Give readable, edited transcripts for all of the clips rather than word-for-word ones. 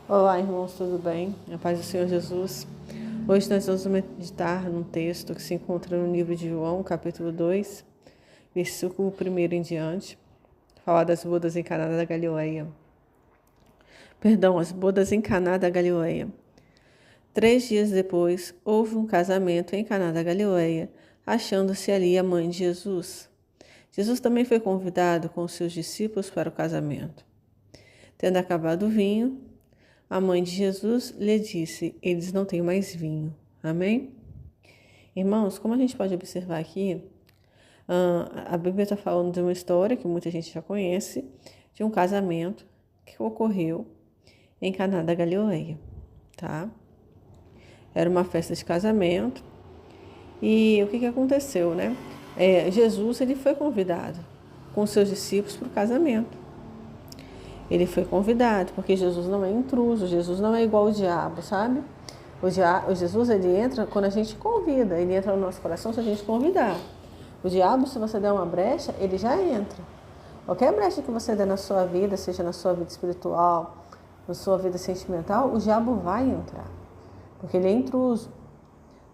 Olá, irmãos, tudo bem? A paz do Senhor Jesus. Hoje nós vamos meditar num texto que se encontra no livro de João, capítulo 2, versículo 1 em diante, falar das bodas em Caná da Galileia. As bodas em Caná da Galileia. 3 dias depois, houve um casamento em Caná da Galileia, achando-se ali a mãe de Jesus. Jesus também foi convidado com os seus discípulos para o casamento. Tendo acabado o vinho, a mãe de Jesus lhe disse: eles não têm mais vinho. Amém? Irmãos, como a gente pode observar aqui, a Bíblia está falando de uma história que muita gente já conhece, de um casamento que ocorreu em Caná da Galileia, tá? Era uma festa de casamento e o que aconteceu, né? Jesus ele foi convidado com seus discípulos para o casamento. Ele foi convidado, porque Jesus não é intruso, Jesus não é igual ao diabo, sabe? O Jesus, ele entra quando a gente convida, ele entra no nosso coração se a gente convidar. O diabo, se você der uma brecha, ele já entra. Qualquer brecha que você der na sua vida, seja na sua vida espiritual, na sua vida sentimental, o diabo vai entrar, porque ele é intruso.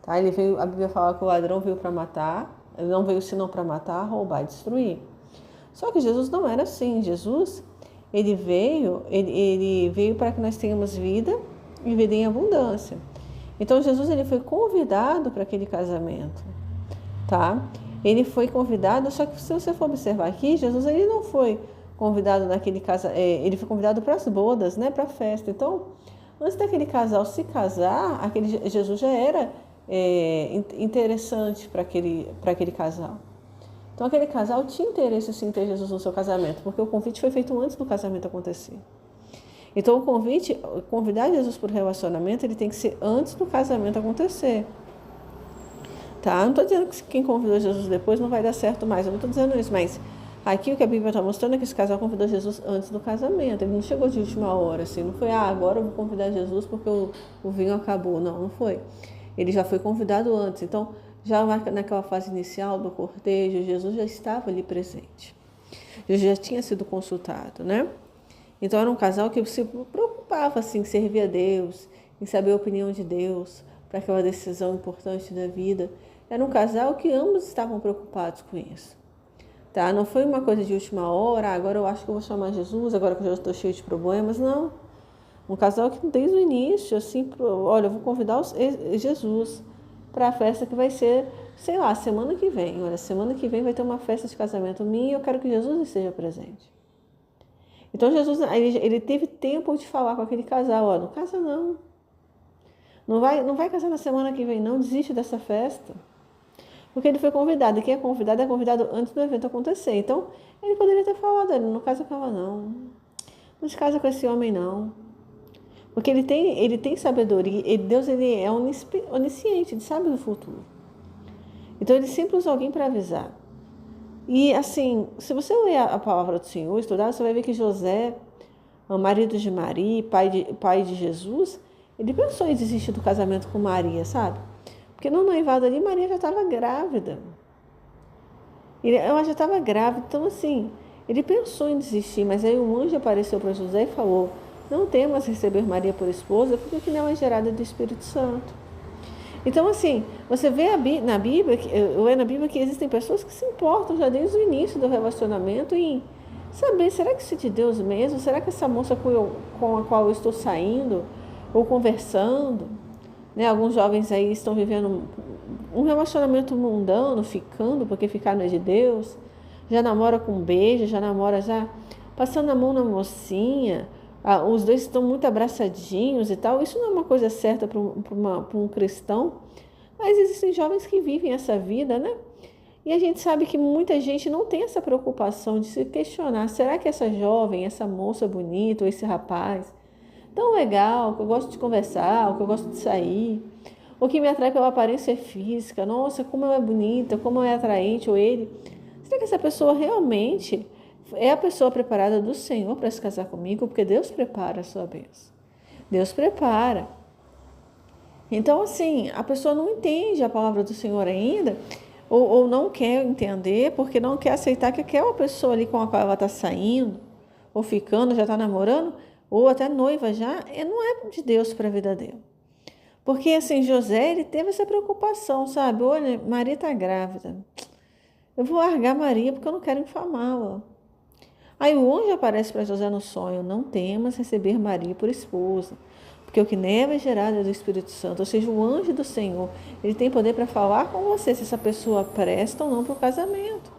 Tá? A Bíblia fala que o ladrão veio para matar, ele não veio senão para matar, roubar e destruir. Só que Jesus não era assim. Jesus, ele veio para que nós tenhamos vida e vida em abundância. Então Jesus ele foi convidado para aquele casamento, tá? Ele foi convidado, só que se você for observar aqui, Jesus ele não foi convidado naquele casamento, ele foi convidado para as bodas, né, para a festa. Então, antes daquele casal se casar, Jesus já era interessante para aquele casal. Então, aquele casal tinha interesse sim em ter Jesus no seu casamento, porque o convite foi feito antes do casamento acontecer. Então, convidar Jesus para o relacionamento, ele tem que ser antes do casamento acontecer. Tá? Não estou dizendo que quem convidou Jesus depois não vai dar certo mais, eu não estou dizendo isso, mas aqui o que a Bíblia está mostrando é que esse casal convidou Jesus antes do casamento. Ele não chegou de última hora, assim, não foi, agora eu vou convidar Jesus porque o vinho acabou. Não foi. Ele já foi convidado antes. Então, já naquela fase inicial do cortejo, Jesus já estava ali presente. Jesus já tinha sido consultado, né? Então era um casal que se preocupava assim, em servir a Deus, em saber a opinião de Deus para aquela decisão importante da vida. Era um casal que ambos estavam preocupados com isso. Tá? Não foi uma coisa de última hora, agora eu acho que eu vou chamar Jesus, agora que eu já estou cheio de problemas, não. Um casal que desde o início, assim, olha, eu vou convidar Jesus para a festa que vai ser, sei lá, semana que vem. Olha, semana que vem vai ter uma festa de casamento minha e eu quero que Jesus esteja presente. Então Jesus, ele teve tempo de falar com aquele casal, ó, não casa não. Não vai casar na semana que vem não, desiste dessa festa. Porque ele foi convidado, e quem é convidado antes do evento acontecer. Então, ele poderia ter falado, ele não casa com ela não. Não se casa com esse homem não. Porque ele tem sabedoria, Deus ele é onisciente, ele sabe do futuro. Então ele sempre usa alguém para avisar. E assim, se você ler a palavra do Senhor, estudar, você vai ver que José, o marido de Maria, pai de Jesus, ele pensou em desistir do casamento com Maria, sabe? Porque no noivado ali, Maria já estava grávida. Ela já estava grávida, então assim, ele pensou em desistir, mas aí um anjo apareceu para José e falou: não temas receber Maria por esposa, porque não é gerada do Espírito Santo. Então, assim, você vê na Bíblia que existem pessoas que se importam já desde o início do relacionamento em saber, será que isso é de Deus mesmo? Será que essa moça com a qual eu estou saindo ou conversando, né? Alguns jovens aí estão vivendo um relacionamento mundano, porque ficar não é de Deus, já namora com um beijo, já namora já passando a mão na mocinha, os dois estão muito abraçadinhos e tal. Isso não é uma coisa certa para um cristão, mas existem jovens que vivem essa vida, né? E a gente sabe que muita gente não tem essa preocupação de se questionar, será que essa jovem, essa moça bonita, ou esse rapaz tão legal, que eu gosto de conversar, ou que eu gosto de sair, ou que me atrai pela aparência física, nossa, como ela é bonita, como ela é atraente, ou ele, será que essa pessoa realmente é a pessoa preparada do Senhor para se casar comigo? Porque Deus prepara a sua bênção. Deus prepara. Então, assim, a pessoa não entende a palavra do Senhor ainda, ou não quer entender, porque não quer aceitar que aquela pessoa ali com a qual ela está saindo, ou ficando, já está namorando, ou até noiva já, não é de Deus para a vida dele. Porque assim, José, ele teve essa preocupação, sabe? Olha, Maria está grávida. Eu vou largar Maria porque eu não quero infamá-la. Aí o anjo aparece para José no sonho: não temas receber Maria por esposa, porque o que neva é gerado é do Espírito Santo. Ou seja, o anjo do Senhor, ele tem poder para falar com você se essa pessoa presta ou não para o casamento.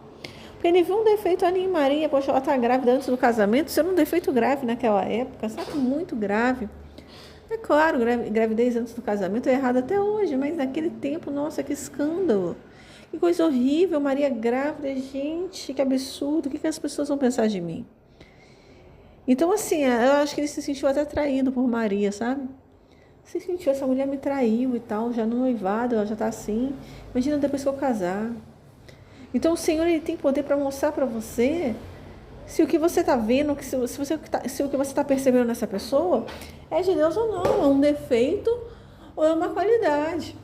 Porque ele viu um defeito ali em Maria: poxa, ela está grávida antes do casamento. Isso era um defeito grave naquela época, sabe? Muito grave. É claro, gravidez antes do casamento é errado até hoje, mas naquele tempo, nossa, que escândalo. Que coisa horrível, Maria grávida, gente, que absurdo, o que as pessoas vão pensar de mim? Então, assim, eu acho que ele se sentiu até traído por Maria, sabe? Se sentiu, essa mulher me traiu e tal, já no noivado, ela já tá assim. Imagina depois que eu casar. Então, o Senhor, ele tem poder para mostrar para você se o que você está vendo, se o que você está percebendo nessa pessoa é de Deus ou não, é um defeito ou é uma qualidade.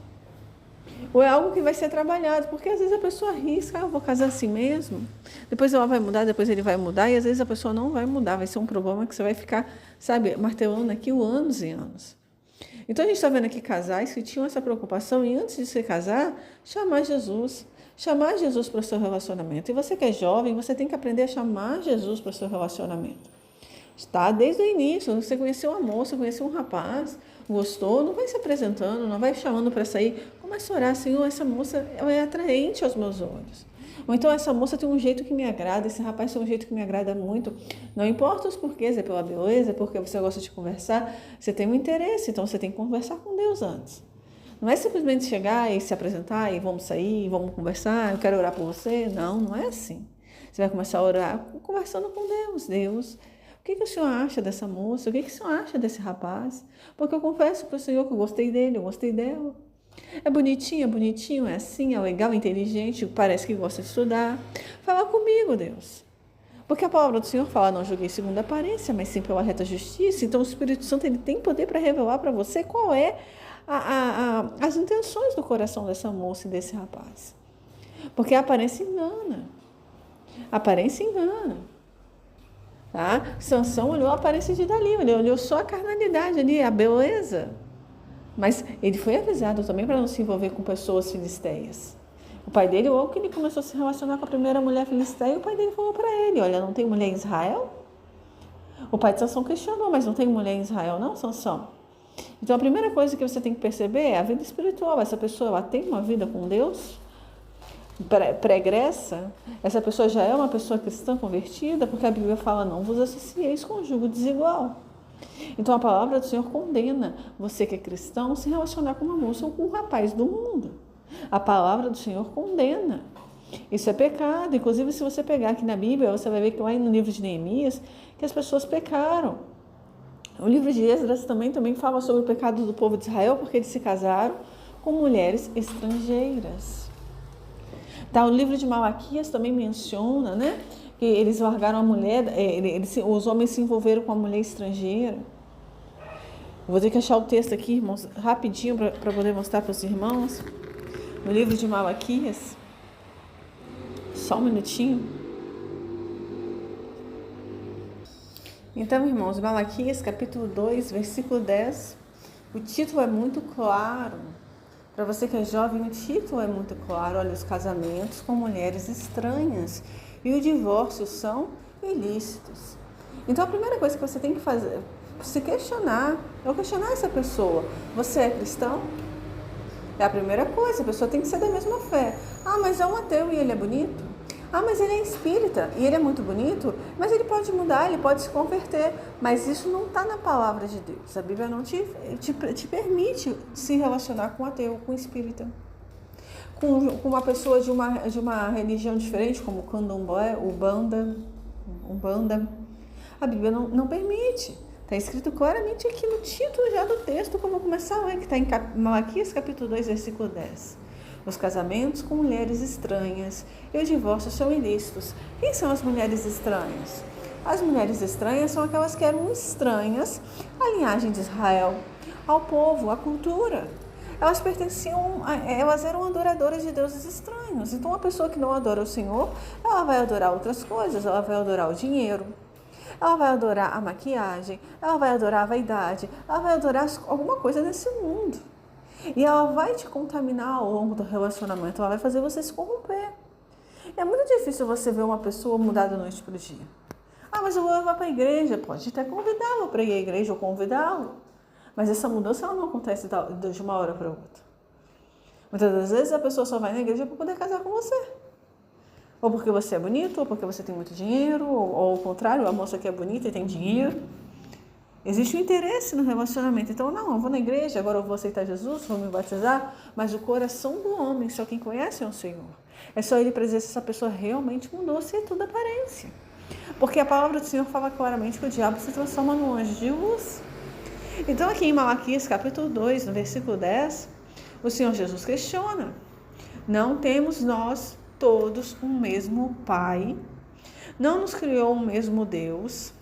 Ou é algo que vai ser trabalhado, porque às vezes a pessoa arrisca: eu vou casar assim mesmo, depois ela vai mudar, depois ele vai mudar, e às vezes a pessoa não vai mudar, vai ser um problema que você vai ficar, sabe, martelando aqui anos e anos. Então a gente está vendo aqui casais que tinham essa preocupação e antes de se casar, chamar Jesus para o seu relacionamento. E você que é jovem, você tem que aprender a chamar Jesus para o seu relacionamento. Está desde o início, você conheceu uma moça, conheceu um rapaz, gostou, não vai se apresentando, não vai chamando para sair. Começa a orar: Senhor, essa moça é atraente aos meus olhos. Ou então, essa moça tem um jeito que me agrada, esse rapaz tem um jeito que me agrada muito. Não importa os porquês, é pela beleza, é porque você gosta de conversar, você tem um interesse, então você tem que conversar com Deus antes. Não é simplesmente chegar e se apresentar e vamos sair, vamos conversar, eu quero orar por você. Não, não é assim. Você vai começar a orar conversando com Deus. Deus, o que o Senhor acha dessa moça? O que o Senhor acha desse rapaz? Porque eu confesso para o Senhor que eu gostei dele, eu gostei dela. É bonitinho, é assim, é legal, é inteligente, parece que gosta de estudar. Fala comigo, Deus. Porque a palavra do Senhor fala: não julguei segundo a aparência, mas sim pela reta justiça. Então o Espírito Santo, ele tem poder para revelar para você qual é as intenções do coração dessa moça e desse rapaz. Porque a aparência engana. A aparência engana. Tá? Sansão olhou a aparência de Dalila, ele olhou só a carnalidade ali, a beleza. Mas ele foi avisado também para não se envolver com pessoas filisteias. O pai dele, logo que ele começou a se relacionar com a primeira mulher filisteia, o pai dele falou para ele: olha, não tem mulher em Israel? O pai de Sansão questionou: mas não tem mulher em Israel não, Sansão? Então a primeira coisa que você tem que perceber é a vida espiritual. Essa pessoa, ela tem uma vida com Deus pregressa? Essa pessoa já é uma pessoa cristã convertida? Porque a Bíblia fala: não vos associeis com jugo desigual. Então a palavra do Senhor condena você que é cristão se relacionar com uma moça ou com um rapaz do mundo. A palavra do Senhor condena. Isso é pecado. Inclusive, se você pegar aqui na Bíblia, você vai ver que lá no livro de Neemias, que as pessoas pecaram. O livro de Esdras também fala sobre o pecado do povo de Israel, porque eles se casaram com mulheres estrangeiras. Tá, o livro de Malaquias também menciona, né, que eles largaram a mulher, os homens se envolveram com a mulher estrangeira. Vou ter que achar o texto aqui, irmãos, rapidinho, para poder mostrar para os irmãos. No livro de Malaquias, só um minutinho. Então, irmãos, Malaquias, capítulo 2, versículo 10, o título é muito claro. Para você que é jovem, o título é muito claro. Olha, os casamentos com mulheres estranhas e o divórcio são ilícitos. Então, a primeira coisa que você tem que fazer, se questionar, é questionar essa pessoa. Você é cristão? É a primeira coisa, a pessoa tem que ser da mesma fé. Ah, mas é um ateu e ele é bonito? Ah, mas ele é espírita e ele é muito bonito? Mas ele pode mudar, ele pode se converter. Mas isso não está na palavra de Deus. A Bíblia não te permite se relacionar com ateu, com espírita. Com uma pessoa de uma religião diferente, como Candomblé, Umbanda. A Bíblia não permite. Está escrito claramente aqui no título já do texto, como começar a ler, que está em Malaquias capítulo 2, versículo 10. Os casamentos com mulheres estranhas e os divórcios são ilícitos. Quem são as mulheres estranhas? As mulheres estranhas são aquelas que eram estranhas à linhagem de Israel, ao povo, à cultura. Elas eram adoradoras de deuses estranhos. Então, uma pessoa que não adora o Senhor, ela vai adorar outras coisas, ela vai adorar o dinheiro, ela vai adorar a maquiagem, ela vai adorar a vaidade, ela vai adorar alguma coisa desse mundo. E ela vai te contaminar ao longo do relacionamento, ela vai fazer você se corromper. É muito difícil você ver uma pessoa mudar da noite para o dia. Ah, mas eu vou levar para a igreja. Pode até convidá-lo para ir à igreja ou convidá-lo. Mas essa mudança ela não acontece de uma hora para outra. Muitas das vezes a pessoa só vai na igreja para poder casar com você. Ou porque você é bonito, ou porque você tem muito dinheiro, ou ao contrário, a moça que é bonita e tem dinheiro. Existe um interesse no relacionamento. Então, não, eu vou na igreja, agora eu vou aceitar Jesus, vou me batizar, mas o coração do homem, só quem conhece é o Senhor. É só ele para dizer se essa pessoa realmente mudou, se é tudo aparência. Porque a palavra do Senhor fala claramente que o diabo se transforma num anjo de luz. Então, aqui em Malaquias, capítulo 2, no versículo 10, o Senhor Jesus questiona: não temos nós todos um mesmo Pai? Não nos criou um mesmo Deus?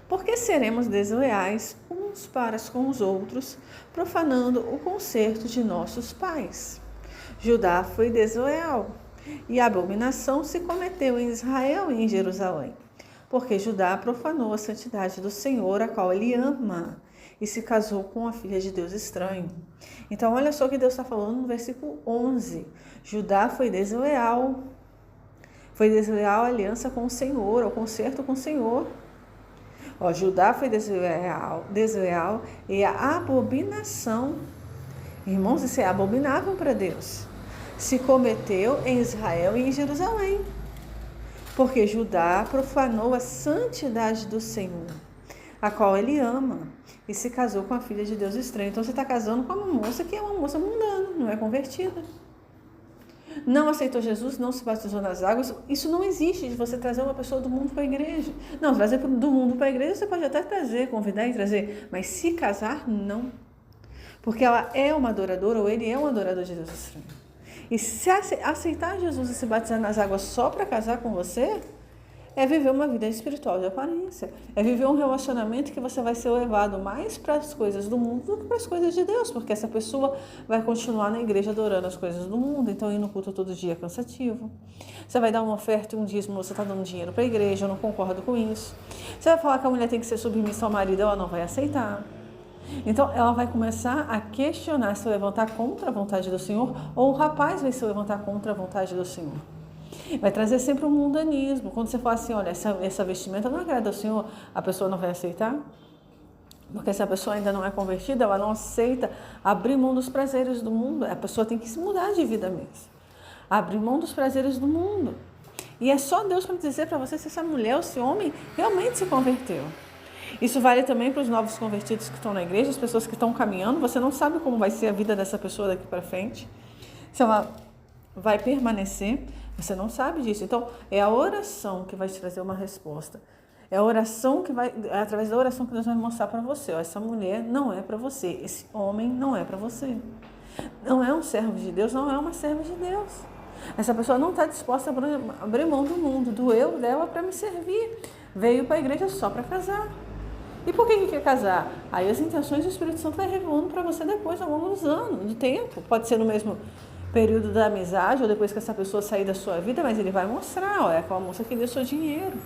Por que seremos desleais uns para com os outros, profanando o concerto de nossos pais? Judá foi desleal, e a abominação se cometeu em Israel e em Jerusalém, porque Judá profanou a santidade do Senhor, a qual ele ama, e se casou com a filha de Deus estranho. Então, olha só o que Deus está falando no versículo 11. Judá foi desleal a aliança com o Senhor, o concerto com o Senhor. Judá foi desleal e a abominação, irmãos, isso é abominável para Deus, se cometeu em Israel e em Jerusalém, porque Judá profanou a santidade do Senhor, a qual ele ama, e se casou com a filha de Deus estranho. Então você está casando com uma moça que é uma moça mundana, não é convertida. Não aceitou Jesus, não se batizou nas águas. Isso não existe de você trazer uma pessoa do mundo para a igreja. Não, trazer do mundo para a igreja você pode até trazer, convidar e trazer, mas se casar, não. Porque ela é uma adoradora ou ele é um adorador de Deus estranho. E se aceitar Jesus e se batizar nas águas só para casar com você, é viver uma vida espiritual de aparência. É viver um relacionamento que você vai ser levado mais para as coisas do mundo do que para as coisas de Deus, porque essa pessoa vai continuar na igreja adorando as coisas do mundo, então ir no culto todo dia é cansativo. Você vai dar uma oferta e um dízimo, você está dando dinheiro para a igreja, eu não concordo com isso. Você vai falar que a mulher tem que ser submissa ao marido, ela não vai aceitar. Então ela vai começar a questionar, se levantar contra a vontade do Senhor, ou o rapaz vai se levantar contra a vontade do Senhor. Vai trazer sempre um mundanismo. Quando você fala assim, olha, essa vestimenta não agrada ao Senhor, a pessoa não vai aceitar. Porque se a pessoa ainda não é convertida, ela não aceita abrir mão dos prazeres do mundo. A pessoa tem que se mudar de vida mesmo. Abrir mão dos prazeres do mundo. E é só Deus para dizer para você se essa mulher ou esse homem realmente se converteu. Isso vale também para os novos convertidos que estão na igreja, as pessoas que estão caminhando. Você não sabe como vai ser a vida dessa pessoa daqui para frente. Se ela vai permanecer, você não sabe disso. Então, é a oração que vai te trazer uma resposta. É através da oração que Deus vai mostrar para você. Essa mulher não é para você. Esse homem não é para você. Não é um servo de Deus, não é uma serva de Deus. Essa pessoa não está disposta a abrir mão do mundo, do eu dela para me servir. Veio para a igreja só para casar. E por que quer casar? Aí as intenções do Espírito Santo vai revelando para você depois, ao longo dos anos, do tempo. Pode ser no mesmo período da amizade ou depois que essa pessoa sair da sua vida, mas ele vai mostrar, ó, é aquela moça que deu seu dinheiro.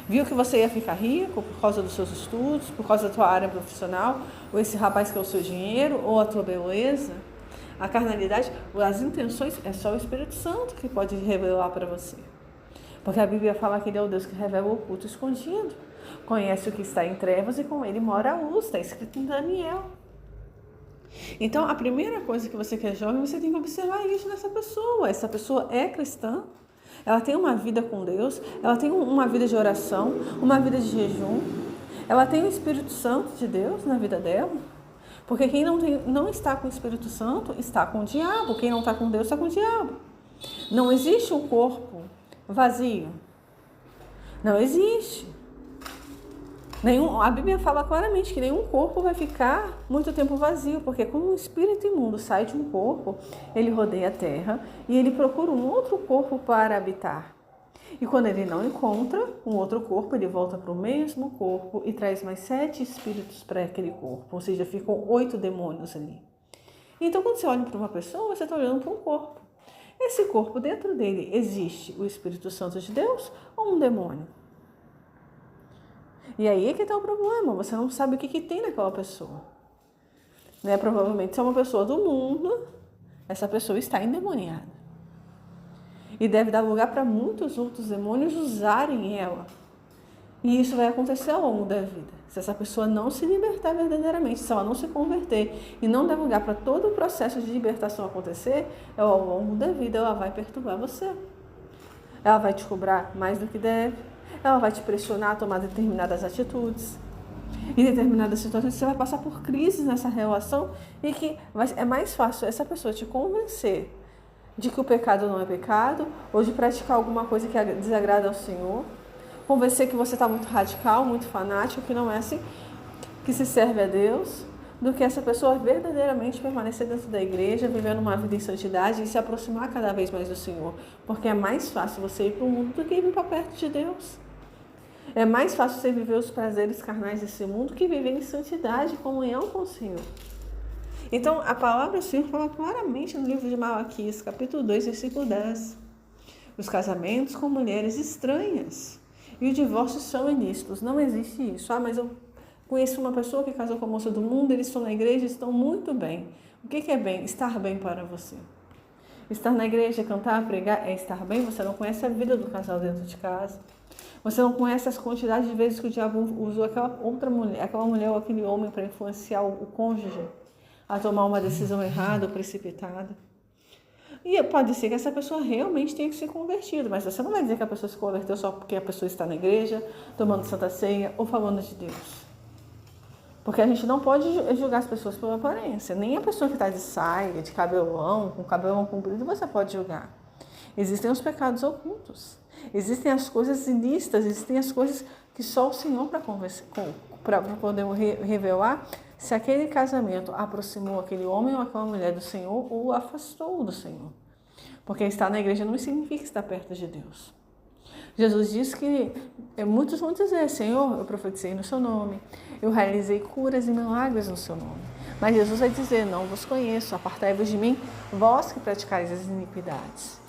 Viu que você ia ficar rico por causa dos seus estudos, por causa da tua área profissional, ou esse rapaz que é o seu dinheiro, ou a tua beleza. A carnalidade, as intenções, é só o Espírito Santo que pode revelar para você. Porque a Bíblia fala que ele é o Deus que revela o oculto escondido. Conhece o que está em trevas e com ele mora a luz, está escrito em Daniel. Então, a primeira coisa que você que é jovem, você tem que observar isso nessa pessoa. Essa pessoa é cristã, ela tem uma vida com Deus, ela tem uma vida de oração, uma vida de jejum, ela tem o Espírito Santo de Deus na vida dela. Porque quem não está com o Espírito Santo está com o diabo, quem não está com Deus está com o diabo. Não existe um corpo vazio. Não existe. A Bíblia fala claramente que nenhum corpo vai ficar muito tempo vazio, porque quando um espírito imundo sai de um corpo, ele rodeia a terra e ele procura um outro corpo para habitar. E quando ele não encontra um outro corpo, ele volta para o mesmo corpo e traz mais 7 espíritos para aquele corpo, ou seja, ficam 8 demônios ali. Então, quando você olha para uma pessoa, você está olhando para um corpo. Esse corpo, dentro dele, existe o Espírito Santo de Deus ou um demônio? E aí é que está o problema, você não sabe o que tem naquela pessoa. Né? Provavelmente, se é uma pessoa do mundo, essa pessoa está endemoniada. E deve dar lugar para muitos outros demônios usarem ela. E isso vai acontecer ao longo da vida. Se essa pessoa não se libertar verdadeiramente, se ela não se converter e não der lugar para todo o processo de libertação acontecer, ao longo da vida ela vai perturbar você. Ela vai te cobrar mais do que deve, ela vai te pressionar a tomar determinadas atitudes. Em determinadas situações você vai passar por crises nessa relação e que é mais fácil essa pessoa te convencer de que o pecado não é pecado ou de praticar alguma coisa que desagrada ao Senhor, convencer que você está muito radical, muito fanático, que não é assim que se serve a Deus, do que essa pessoa verdadeiramente permanecer dentro da igreja, vivendo uma vida em santidade e se aproximar cada vez mais do Senhor. Porque é mais fácil você ir para o mundo do que vir para perto de Deus. É mais fácil você viver os prazeres carnais desse mundo que viver em santidade, comunhão com o Senhor. Então, a palavra do Senhor fala claramente no livro de Malaquias, capítulo 2, versículo 10. Os casamentos com mulheres estranhas e o divórcio são ilícitos. Não existe isso. Mas eu conheço uma pessoa que casou com a moça do mundo, eles estão na igreja e estão muito bem. O que é bem? Estar bem para você. Estar na igreja, cantar, pregar, é estar bem. Você não conhece a vida do casal dentro de casa. Você não conhece as quantidades de vezes que o diabo usou aquela mulher ou aquele homem para influenciar o cônjuge a tomar uma decisão errada ou precipitada. E pode ser que essa pessoa realmente tenha que ser convertida, mas você não vai dizer que a pessoa se converteu só porque a pessoa está na igreja, tomando Santa Ceia ou falando de Deus. Porque a gente não pode julgar as pessoas pela aparência. Nem a pessoa que está de saia, de cabelão, com cabelão comprido, você pode julgar. Existem os pecados ocultos. Existem as coisas ilícitas, existem as coisas que só o Senhor para poder revelar se aquele casamento aproximou aquele homem ou aquela mulher do Senhor ou o afastou do Senhor. Porque estar na igreja não significa estar perto de Deus. Jesus disse que muitos vão dizer: Senhor, eu profetizei no seu nome, eu realizei curas e milagres no seu nome. Mas Jesus vai dizer: não vos conheço, apartai-vos de mim, vós que praticais as iniquidades.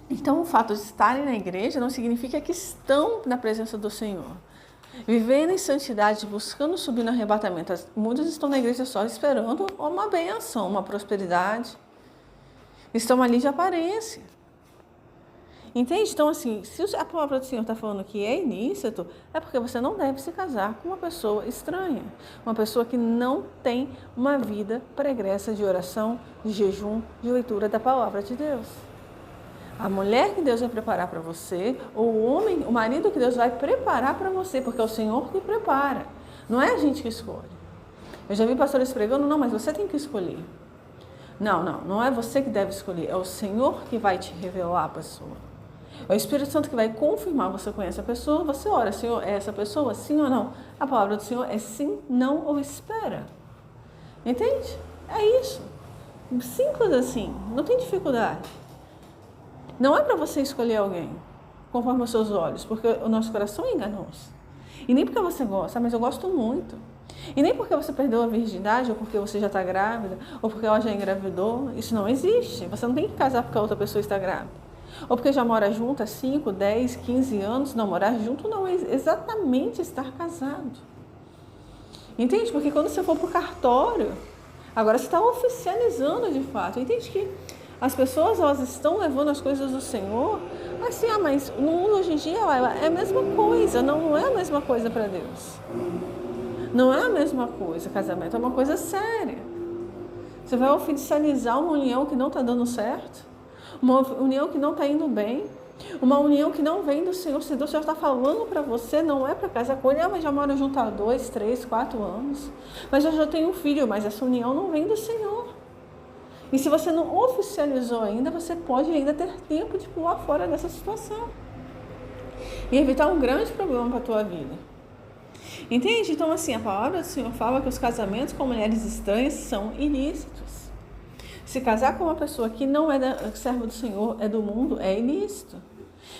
Então, o fato de estarem na igreja não significa que estão na presença do Senhor. Vivendo em santidade, buscando subir no arrebatamento. Muitos estão na igreja só esperando uma bênção, uma prosperidade. Estão ali de aparência. Entende? Então, assim, se a palavra do Senhor está falando que é ilícito, é porque você não deve se casar com uma pessoa estranha. Uma pessoa que não tem uma vida pregressa de oração, de jejum, de leitura da palavra de Deus. A mulher que Deus vai preparar para você, ou o homem, o marido que Deus vai preparar para você, porque é o Senhor que prepara. Não é a gente que escolhe. Eu já vi pastores pregando: não, mas você tem que escolher. Não é você que deve escolher, é o Senhor que vai te revelar a pessoa. É o Espírito Santo que vai confirmar. Você conhece a pessoa, você ora: Senhor, é essa pessoa? Sim ou não? A palavra do Senhor é sim, não ou espera. Entende? É isso. Simples assim, não tem dificuldade. Não é para você escolher alguém conforme os seus olhos, porque o nosso coração é enganoso. E nem porque você gosta, mas eu gosto muito. E nem porque você perdeu a virgindade, ou porque você já está grávida, ou porque ela já engravidou. Isso não existe. Você não tem que casar porque a outra pessoa está grávida. Ou porque já mora junto há 5, 10, 15 anos. Não, morar junto não é exatamente estar casado. Entende? Porque quando você for para o cartório, agora você está oficializando de fato. Entende que as pessoas, elas estão levando as coisas do Senhor assim: mas no mundo hoje em dia é a mesma coisa. Não é a mesma coisa para Deus. Não é a mesma coisa. Casamento é uma coisa séria. Você vai oficializar uma união que não está dando certo, uma união que não está indo bem, uma união que não vem do Senhor. Se o Senhor está falando para você, não é para casar com ele: mas já moro junto há 2, 3, 4 anos, mas eu já tenho um filho. Mas essa união não vem do Senhor. E se você não oficializou ainda, você pode ainda ter tempo de pular fora dessa situação e evitar um grande problema para a tua vida. Entende? Então, assim, a palavra do Senhor fala que os casamentos com mulheres estranhas são ilícitos. Se casar com uma pessoa que não é servo do Senhor, é do mundo, é ilícito.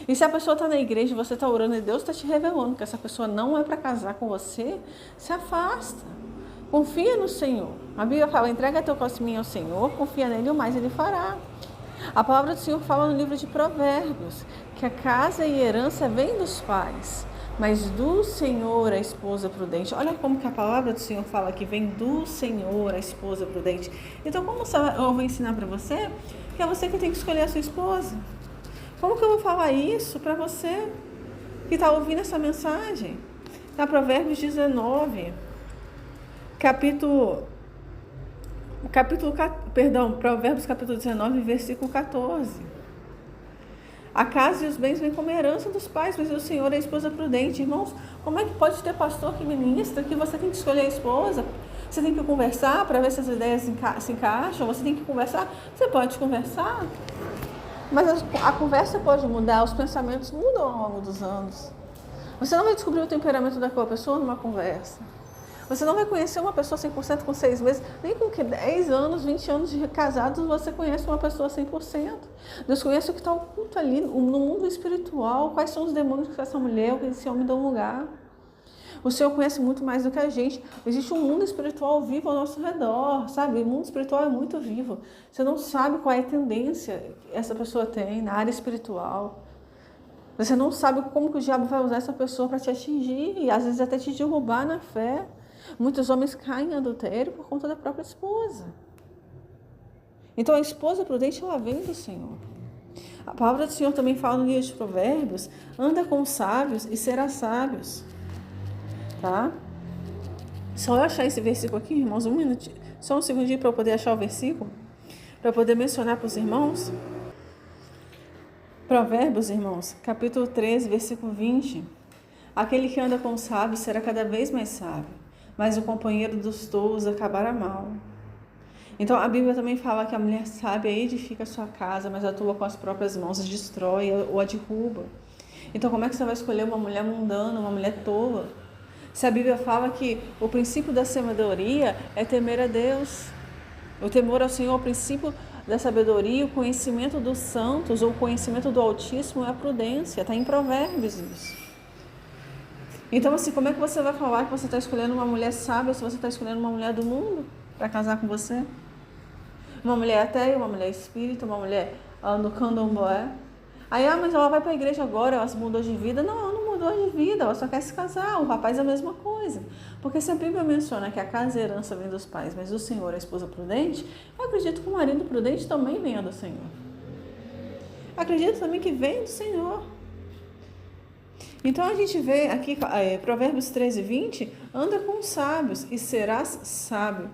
E se a pessoa está na igreja e você está orando e Deus está te revelando que essa pessoa não é para casar com você, se afasta. Confia no Senhor. A Bíblia fala: entrega teu caminho ao Senhor, confia nele, o mais ele fará. A palavra do Senhor fala no livro de Provérbios que a casa e a herança vêm dos pais, Mas do Senhor a esposa prudente. Olha como que a palavra do Senhor fala que vem do Senhor a esposa prudente. Então, como eu vou ensinar para você que é você que tem que escolher a sua esposa? Como que eu vou falar isso para você que está ouvindo essa mensagem? Na Provérbios 19, Provérbios capítulo 19, versículo 14. A casa e os bens vêm como herança dos pais, mas o Senhor é a esposa prudente. Irmãos, como é que pode ter pastor que ministra que você tem que escolher a esposa? Você tem que conversar para ver se as ideias se encaixam? Você tem que conversar? Você pode conversar, mas a conversa pode mudar, os pensamentos mudam ao longo dos anos. Você não vai descobrir o temperamento daquela pessoa numa conversa. Você não vai conhecer uma pessoa 100% com 6 meses, nem com 10 anos, 20 anos de casados, você conhece uma pessoa 100%. Deus conhece o que está oculto ali, no mundo espiritual, quais são os demônios que essa mulher, que esse homem dão lugar. O Senhor conhece muito mais do que a gente. Existe um mundo espiritual vivo ao nosso redor, sabe? O mundo espiritual é muito vivo. Você não sabe qual é a tendência que essa pessoa tem na área espiritual. Você não sabe como que o diabo vai usar essa pessoa para te atingir e às vezes até te derrubar na fé. Muitos homens caem em adultério por conta da própria esposa. Então a esposa prudente, ela vem do Senhor. A palavra do Senhor também fala no livro de Provérbios: anda com os sábios e serás sábios. Tá? Só eu achar esse versículo aqui, irmãos, um minutinho, só um segundinho para eu poder achar o versículo, para eu poder mencionar para os irmãos. Provérbios, irmãos, capítulo 13, versículo 20. Aquele que anda com os sábios será cada vez mais sábio, mas o companheiro dos tolos acabará mal. Então a Bíblia também fala que a mulher sábia edifica a sua casa, mas atua com as próprias mãos, a destrói ou a derruba. Então como é que você vai escolher uma mulher mundana, uma mulher tola? Se a Bíblia fala que o princípio da sabedoria é temer a Deus, o temor ao Senhor, o princípio da sabedoria, o conhecimento dos santos, ou o conhecimento do Altíssimo é a prudência, está em Provérbios isso. Então assim, como é que você vai falar que você está escolhendo uma mulher sábia se você está escolhendo uma mulher do mundo para casar com você? Uma mulher ateia, uma mulher espírita, uma mulher no candomblé. Aí, mas ela vai para a igreja agora, ela se mudou de vida. Não, ela não mudou de vida, ela só quer se casar. O rapaz é a mesma coisa. Porque se a Bíblia menciona que a casa e a herança vem dos pais, mas o Senhor é a esposa prudente, eu acredito que o marido prudente também venha do Senhor. Acredito também que vem do Senhor. Então a gente vê aqui, Provérbios 13, 20, anda com os sábios e serás sábio,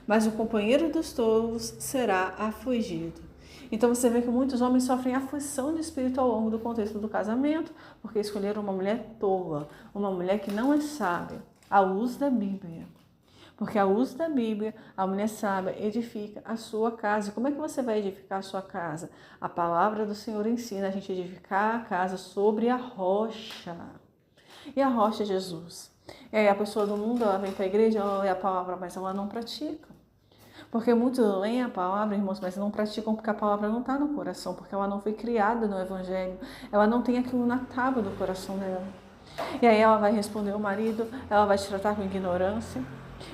mas o companheiro dos tolos será afligido. Então você vê que muitos homens sofrem aflição de espírito ao longo do contexto do casamento, porque escolheram uma mulher tola, uma mulher que não é sábia, à luz da Bíblia. Porque à luz da Bíblia, a mulher sábia edifica a sua casa. Como é que você vai edificar a sua casa? A palavra do Senhor ensina a gente a edificar a casa sobre a rocha. E a rocha é Jesus. E aí a pessoa do mundo, ela vem para a igreja, ela lê a palavra, mas ela não pratica. Porque muitos leem a palavra, irmãos, mas não praticam porque a palavra não está no coração, porque ela não foi criada no Evangelho, ela não tem aquilo na tábua do coração dela. E aí ela vai responder ao marido, ela vai te tratar com ignorância.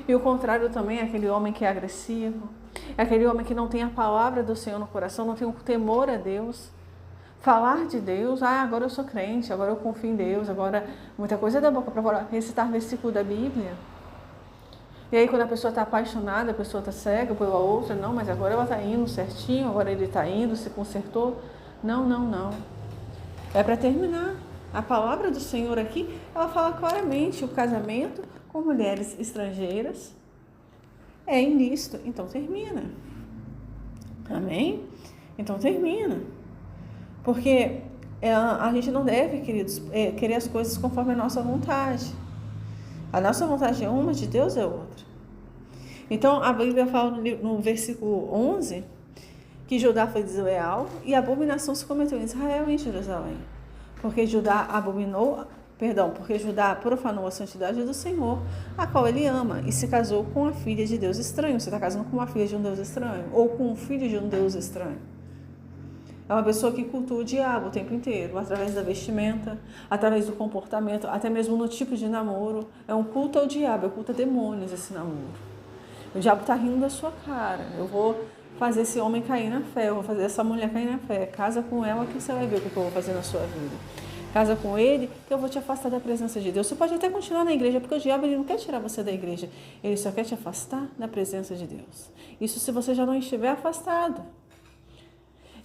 E o contrário também é aquele homem que é agressivo, é aquele homem que não tem a palavra do Senhor no coração, não tem o temor a Deus. Falar de Deus, agora eu sou crente, agora eu confio em Deus, agora muita coisa é da boca para fora, recitar versículo da Bíblia. E aí quando a pessoa está apaixonada, a pessoa está cega pela outra, não, mas agora ela está indo certinho, agora ele está indo, se consertou. Não. É para terminar. A palavra do Senhor aqui, ela fala claramente, o casamento com mulheres estrangeiras é ilícito, então termina. Amém? Então termina. Porque a gente não deve, queridos, querer as coisas conforme a nossa vontade. A nossa vontade é uma, de Deus é outra. Então, a Bíblia fala no versículo 11 que Judá foi desleal e a abominação se cometeu em Israel e em Jerusalém. Porque Judá profanou a santidade do Senhor, a qual ele ama, e se casou com a filha de Deus estranho. Você está casando com uma filha de um Deus estranho? Ou com um filho de um Deus estranho? É uma pessoa que cultua o diabo o tempo inteiro, através da vestimenta, através do comportamento, até mesmo no tipo de namoro. É um culto ao diabo, é um culto a demônios esse namoro. O diabo está rindo da sua cara. Eu vou fazer esse homem cair na fé, eu vou fazer essa mulher cair na fé. Casa com ela que você vai ver o que eu vou fazer na sua vida. casa com ele, que eu vou te afastar da presença de Deus. Você pode até continuar na igreja, porque o diabo ele não quer tirar você da igreja, ele só quer te afastar da presença de Deus. Isso se você já não estiver afastado.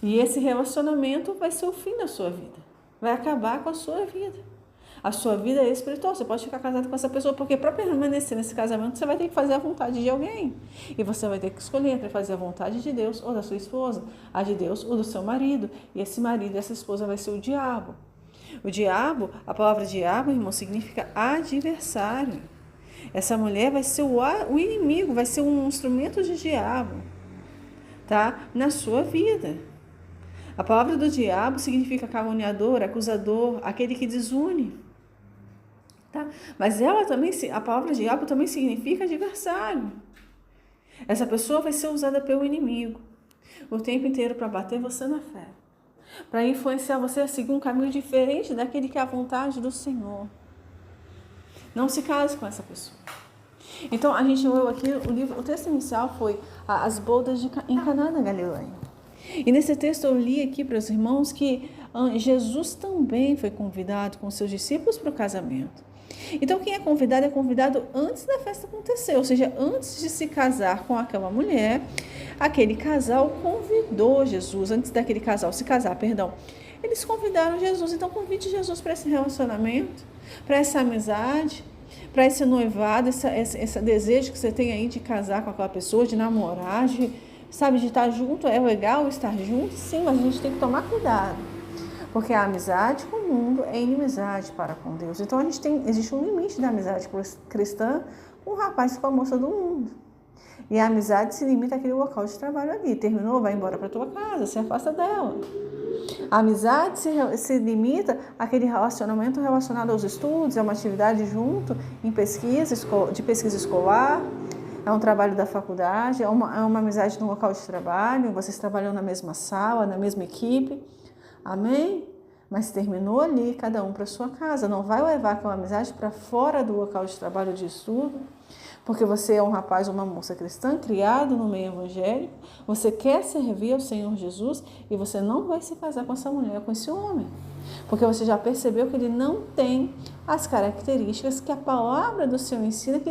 E esse relacionamento vai ser o fim da sua vida, vai acabar com a sua vida. A sua vida é espiritual, você pode ficar casado com essa pessoa, porque para permanecer nesse casamento, você vai ter que fazer a vontade de alguém. E você vai ter que escolher entre fazer a vontade de Deus ou da sua esposa, a de Deus ou do seu marido. E esse marido e essa esposa vai ser o diabo. O diabo, a palavra diabo, irmão, significa adversário. Essa mulher vai ser o inimigo, vai ser um instrumento de diabo, tá? Na sua vida. A palavra do diabo significa caluniador, acusador, aquele que desune. Tá? Mas ela também, a palavra diabo também significa adversário. Essa pessoa vai ser usada pelo inimigo o tempo inteiro para bater você na fé, para influenciar você a seguir um caminho diferente daquele que é a vontade do Senhor. Não se case com essa pessoa. Então a gente leu aqui o texto inicial foi as bodas em Caná da Galileia. E nesse texto eu li aqui para os irmãos que Jesus também foi convidado com seus discípulos para o casamento. Então quem é convidado antes da festa acontecer, ou seja, antes de se casar com aquela mulher, aquele casal convidou Jesus, antes daquele casal se casar, eles convidaram Jesus. Então convide Jesus para esse relacionamento, para essa amizade, para esse noivado, esse desejo que você tem aí de casar com aquela pessoa, de namorar, de estar junto. É legal estar junto, sim, mas a gente tem que tomar cuidado, porque a amizade com o mundo é inimizade para com Deus. Então existe um limite da amizade cristã com o rapaz e com a moça do mundo. E a amizade se limita àquele local de trabalho ali. Terminou, vai embora para a tua casa, se afasta dela. A amizade se limita àquele relacionamento relacionado aos estudos, é uma atividade junto, de pesquisa escolar, é um trabalho da faculdade, é uma amizade no local de trabalho, vocês trabalham na mesma sala, na mesma equipe. Amém? Mas terminou ali, cada um para sua casa. Não vai levar aquela amizade para fora do local de trabalho de estudo, porque você é um rapaz ou uma moça cristã, criado no meio evangélico, você quer servir ao Senhor Jesus e você não vai se casar com essa mulher, com esse homem, porque você já percebeu que ele não tem as características que a palavra do Senhor ensina que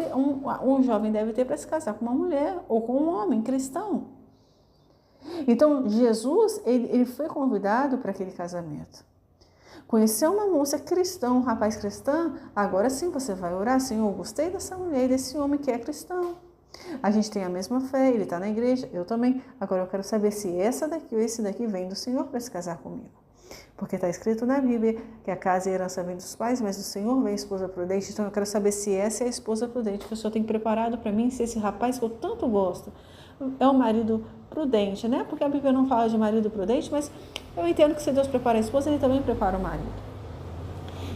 um jovem deve ter para se casar com uma mulher ou com um homem cristão. Então, Jesus, ele foi convidado para aquele casamento. Conheceu uma moça cristã, um rapaz cristão, agora sim você vai orar, Senhor, eu gostei dessa mulher e desse homem que é cristão. A gente tem a mesma fé, ele está na igreja, eu também. Agora eu quero saber se essa daqui ou esse daqui vem do Senhor para se casar comigo. Porque está escrito na Bíblia que a casa e a herança vem dos pais, mas do Senhor vem a esposa prudente. Então eu quero saber se essa é a esposa prudente que o Senhor tem preparado para mim, se esse rapaz que eu tanto gosto é um marido prudente, né? Porque a Bíblia não fala de marido prudente, mas eu entendo que se Deus prepara a esposa, ele também prepara o marido.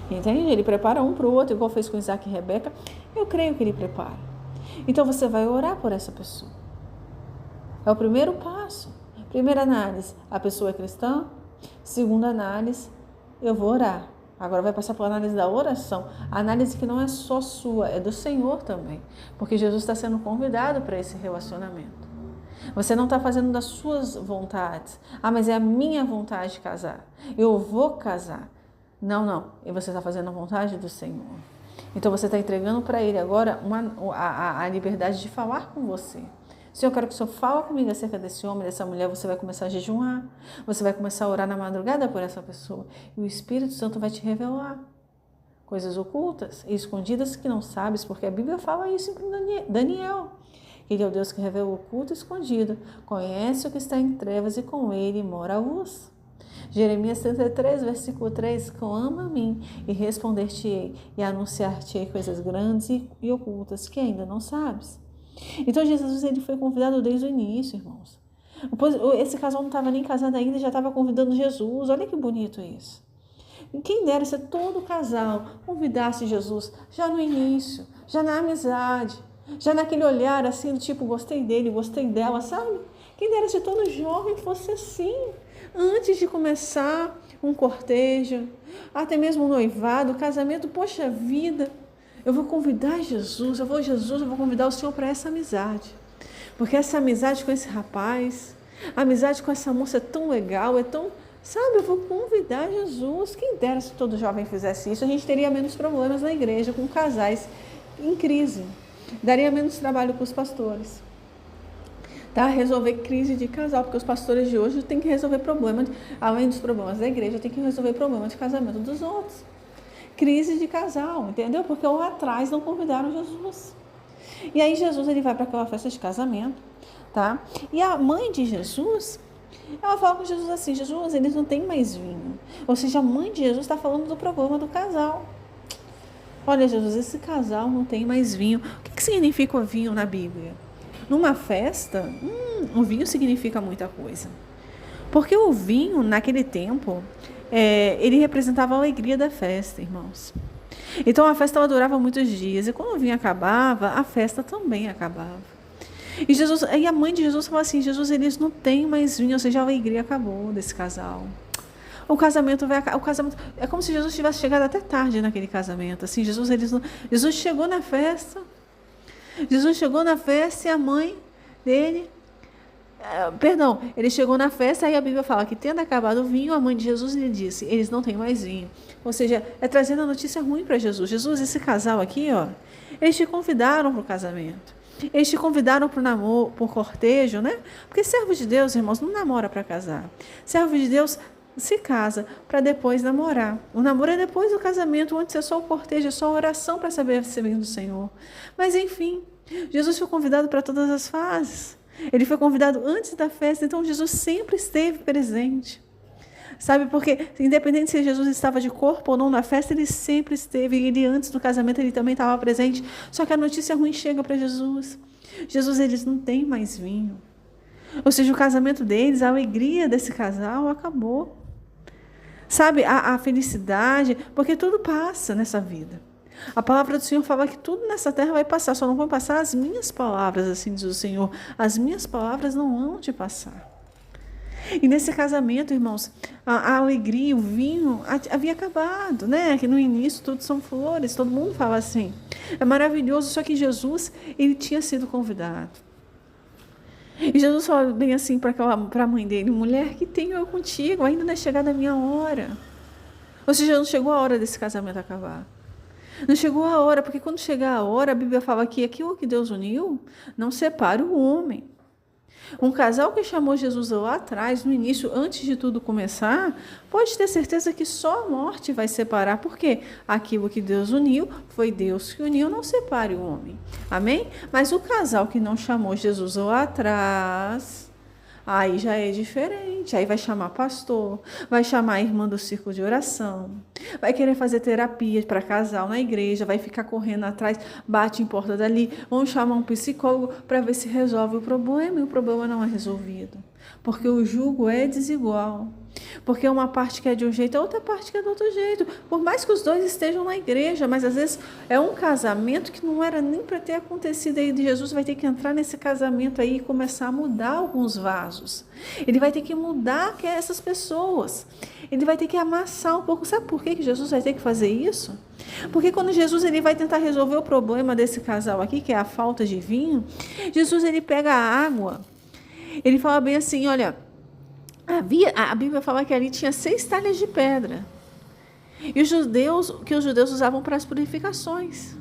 Entende? Ele prepara um para o outro, igual fez com Isaac e Rebeca. Eu creio que ele prepara. Então você vai orar por essa pessoa. É o primeiro passo. Primeira análise, a pessoa é cristã. Segunda análise, eu vou orar. Agora vai passar pela análise da oração. A análise que não é só sua, é do Senhor também. Porque Jesus está sendo convidado para esse relacionamento. Você não está fazendo das suas vontades. Mas é a minha vontade de casar. Eu vou casar. Não. E você está fazendo a vontade do Senhor. Então você está entregando para Ele agora a liberdade de falar com você. Senhor, eu quero que o Senhor fale comigo acerca desse homem, dessa mulher. Você vai começar a jejuar. Você vai começar a orar na madrugada por essa pessoa. E o Espírito Santo vai te revelar coisas ocultas e escondidas que não sabes, porque a Bíblia fala isso em Daniel. Ele é o Deus que revela o oculto e escondido, conhece o que está em trevas e com ele mora a luz. Jeremias 33, versículo 3, clama a mim e responder-te-ei e anunciar-te-ei coisas grandes e ocultas que ainda não sabes. Então Jesus ele foi convidado desde o início, irmãos. Esse casal não estava nem casado ainda e já estava convidando Jesus. Olha que bonito isso. E quem dera se todo casal convidasse Jesus já no início, já na amizade, já naquele olhar assim do tipo, gostei dele, gostei dela, sabe? Quem dera se todo jovem fosse assim, antes de começar um cortejo, até mesmo um noivado, casamento, poxa vida, eu vou convidar Jesus, eu vou convidar o Senhor para essa amizade. Porque essa amizade com esse rapaz, a amizade com essa moça é tão legal, é tão, Sabe, eu vou convidar Jesus. Quem dera se todo jovem fizesse isso, a gente teria menos problemas na igreja com casais em crise. Daria menos trabalho para os pastores. Tá? Resolver crise de casal, porque os pastores de hoje têm que resolver problemas, além dos problemas da igreja, tem que resolver problemas de casamento dos outros. Crise de casal, entendeu? Porque lá atrás não convidaram Jesus. E aí Jesus ele vai para aquela festa de casamento, tá? E a mãe de Jesus, ela fala com Jesus assim: Jesus, eles não têm mais vinho. Ou seja, a mãe de Jesus está falando do problema do casal. Olha, Jesus, esse casal não tem mais vinho. O que significa o vinho na Bíblia? Numa festa, o vinho significa muita coisa. Porque o vinho, naquele tempo, ele representava a alegria da festa, irmãos. Então a festa ela durava muitos dias. E quando o vinho acabava, a festa também acabava. E a mãe de Jesus falou assim: Jesus, eles não têm mais vinho, ou seja, a alegria acabou desse casal. O casamento é como se Jesus tivesse chegado até tarde naquele casamento. Assim, Jesus chegou na festa. Jesus chegou na festa e a mãe dele, ele chegou na festa, aí a Bíblia fala que tendo acabado o vinho, a mãe de Jesus lhe disse: eles não têm mais vinho. Ou seja, trazendo a notícia ruim para Jesus. Jesus, esse casal aqui, eles te convidaram para o casamento. Eles te convidaram para o namoro, para o cortejo, né? Porque servo de Deus, irmãos, não namora para casar. Servo de Deus se casa para depois namorar. O namoro é depois do casamento, antes é só o cortejo, é só a oração para saber se vem do Senhor. Mas enfim, Jesus foi convidado para todas as fases. Ele foi convidado antes da festa, então Jesus sempre esteve presente. Sabe, porque independente se Jesus estava de corpo ou não na festa, ele sempre esteve. E ele antes do casamento, ele também estava presente. Só que a notícia ruim chega para Jesus. Jesus, eles não têm mais vinho. Ou seja, o casamento deles, a alegria desse casal acabou. Sabe, a felicidade, porque tudo passa nessa vida. A palavra do Senhor fala que tudo nessa terra vai passar, só não vão passar as minhas palavras, assim diz o Senhor. As minhas palavras não vão te passar. E nesse casamento, irmãos, a alegria, o vinho havia acabado, né? Que no início tudo são flores, todo mundo fala assim. É maravilhoso, só que Jesus, ele tinha sido convidado. E Jesus fala bem assim para a mãe dele: mulher, que tenho eu contigo? Ainda não é chegada a minha hora. Ou seja, não chegou a hora desse casamento acabar. Não chegou a hora, porque quando chegar a hora, a Bíblia fala que aquilo que Deus uniu, não separe o homem. Um casal que chamou Jesus lá atrás, no início, antes de tudo começar, pode ter certeza que só a morte vai separar, porque aquilo que Deus uniu, foi Deus que uniu, não separe o homem. Amém? Mas o casal que não chamou Jesus lá atrás, aí já é diferente. Aí vai chamar pastor, vai chamar a irmã do círculo de oração, vai querer fazer terapia para casal na igreja, vai ficar correndo atrás, bate em porta dali, vão chamar um psicólogo para ver se resolve o problema, e o problema não é resolvido. Porque o jugo é desigual. Porque uma parte que é de um jeito, a outra parte que é do outro jeito. Por mais que os dois estejam na igreja, mas às vezes é um casamento que não era nem para ter acontecido. Aí Jesus vai ter que entrar nesse casamento aí e começar a mudar alguns vasos. Ele vai ter que mudar essas pessoas. Ele vai ter que amassar um pouco. Sabe por que Jesus vai ter que fazer isso? Porque quando Jesus ele vai tentar resolver o problema desse casal aqui, que é a falta de vinho, Jesus ele pega a água. Ele fala bem assim, olha, a Bíblia fala que ali tinha 6 talhas de pedra. E os judeus usavam para as purificações.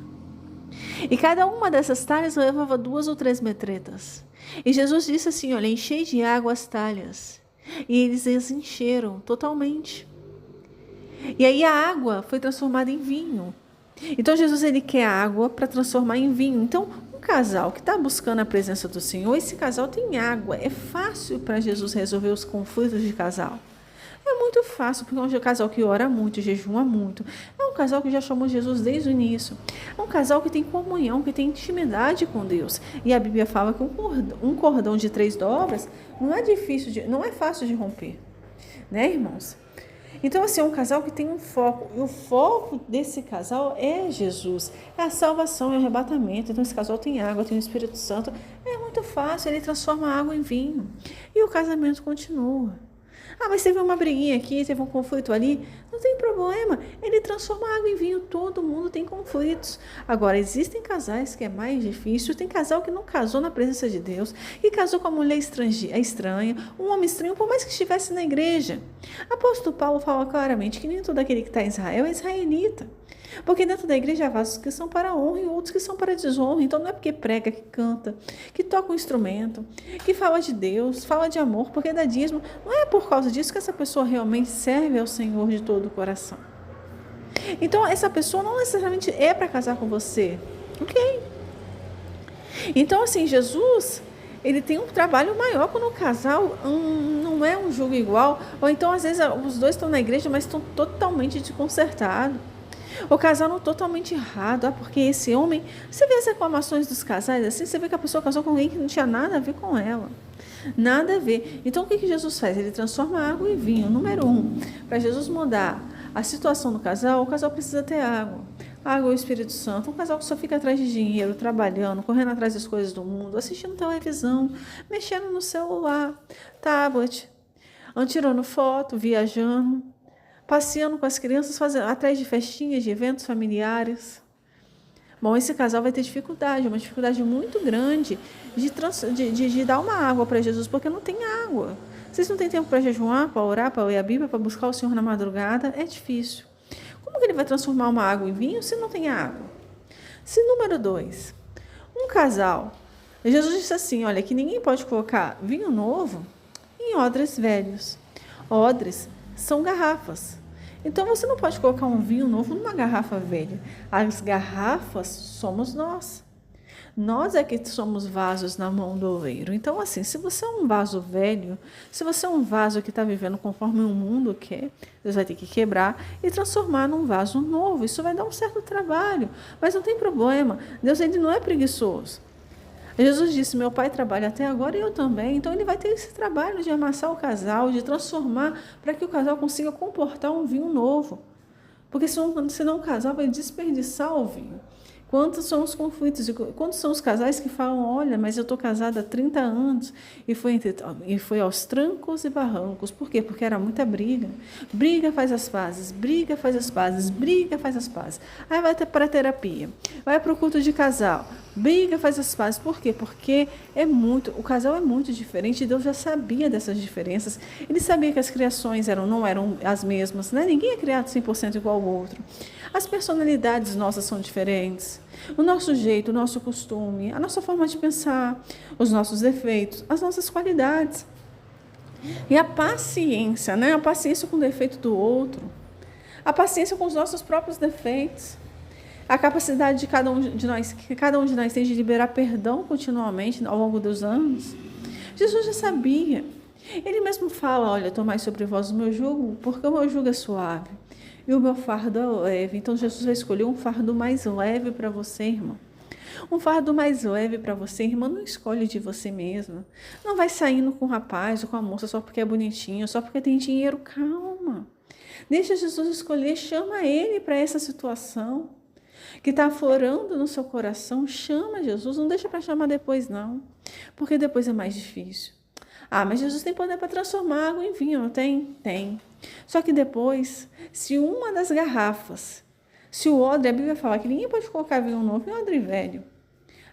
E cada uma dessas talhas levava 2 ou 3 metretas. E Jesus disse assim, olha, enchei de água as talhas. E eles as encheram totalmente. E aí a água foi transformada em vinho. Então Jesus ele quer água para transformar em vinho. Então um casal que está buscando a presença do Senhor, esse casal tem água. É fácil para Jesus resolver os conflitos de casal. É muito fácil, porque é um casal que ora muito, jejuma muito. É um casal que já chamou Jesus desde o início. É um casal que tem comunhão, que tem intimidade com Deus. E a Bíblia fala que um cordão de 3 dobras não é fácil de romper. Né, irmãos? Então, assim, é um casal que tem um foco. E o foco desse casal é Jesus. É a salvação, é o arrebatamento. Então, esse casal tem água, tem o Espírito Santo. É muito fácil, ele transforma a água em vinho. E o casamento continua. Ah, mas teve uma briguinha aqui, teve um conflito ali. Não tem problema. Ele transforma água em vinho. Todo mundo tem conflitos. Agora, existem casais que é mais difícil. Tem casal que não casou na presença de Deus, que casou com a mulher estranha, um homem estranho, por mais que estivesse na igreja. Apóstolo Paulo fala claramente que nem todo aquele que está em Israel é israelita. Porque dentro da igreja há vasos que são para honra e outros que são para desonra. Então não é porque prega, que canta, que toca um instrumento, que fala de Deus, fala de amor, porque dá dízimo. Não é por causa disso que essa pessoa realmente serve ao Senhor de todo o coração. Então essa pessoa não necessariamente é para casar com você. Ok? Então assim, Jesus, ele tem um trabalho maior quando o casal não é um jogo igual. Ou então às vezes os dois estão na igreja, mas estão totalmente desconcertados. O casal não totalmente errado, porque esse homem, você vê as reclamações dos casais assim, você vê que a pessoa casou com alguém que não tinha nada a ver com ela, nada a ver. Então o que Jesus faz? Ele transforma água em vinho. Número 1, para Jesus mudar a situação do casal, o casal precisa ter água. Água é o Espírito Santo. Um casal que só fica atrás de dinheiro, trabalhando, correndo atrás das coisas do mundo, assistindo televisão, mexendo no celular, tablet, tirando foto, viajando, passeando com as crianças, atrás de festinhas, de eventos familiares. Bom, esse casal vai ter dificuldade, uma dificuldade muito grande de dar uma água para Jesus, porque não tem água. Vocês não têm tempo para jejuar, para orar, para ler a Bíblia, para buscar o Senhor na madrugada? É difícil. Como que ele vai transformar uma água em vinho se não tem água? Número 2, um casal. Jesus disse assim, olha, que ninguém pode colocar vinho novo em odres velhos. Odres são garrafas. Então você não pode colocar um vinho novo numa garrafa velha. As garrafas somos nós. Nós é que somos vasos na mão do oleiro. Então, assim, se você é um vaso velho, se você é um vaso que está vivendo conforme o mundo quer, Deus vai ter que quebrar e transformar num vaso novo. Isso vai dar um certo trabalho, mas não tem problema. Deus, ele não é preguiçoso. Jesus disse, meu pai trabalha até agora e eu também. Então ele vai ter esse trabalho de amassar o casal, de transformar para que o casal consiga comportar um vinho novo. Porque senão o casal vai desperdiçar o vinho. Quantos são os conflitos? Quantos são os casais que falam, olha, mas eu estou casada há 30 anos e foi aos trancos e barrancos. Por quê? Porque era muita briga. Briga faz as pazes, briga faz as pazes, briga faz as pazes. Aí vai para a terapia, vai para o culto de casal, briga faz as pazes. Por quê? Porque o casal é muito diferente. Deus já sabia dessas diferenças. Ele sabia que as criações não eram as mesmas, né? Ninguém é criado 100% igual ao outro. As personalidades nossas são diferentes. O nosso jeito, o nosso costume, a nossa forma de pensar, os nossos defeitos, as nossas qualidades. E a paciência, né? A paciência com o defeito do outro. A paciência com os nossos próprios defeitos. A capacidade de que cada um de nós tem de liberar perdão continuamente ao longo dos anos. Jesus já sabia. Ele mesmo fala, olha, tomai sobre vós o meu jugo, porque o meu jugo é suave. E o meu fardo é leve. Então, Jesus vai escolher um fardo mais leve para você, irmão. Um fardo mais leve para você, irmã, não escolhe de você mesma. Não vai saindo com o rapaz ou com a moça só porque é bonitinho, só porque tem dinheiro. Calma. Deixa Jesus escolher, chama ele para essa situação que está aflorando no seu coração. Chama Jesus, não deixa para chamar depois, não. Porque depois é mais difícil. Ah, mas Jesus tem poder para transformar água em vinho, não tem? Tem. Só que depois, se uma das garrafas, se o odre, a Bíblia fala que ninguém pode colocar vinho novo em odre velho.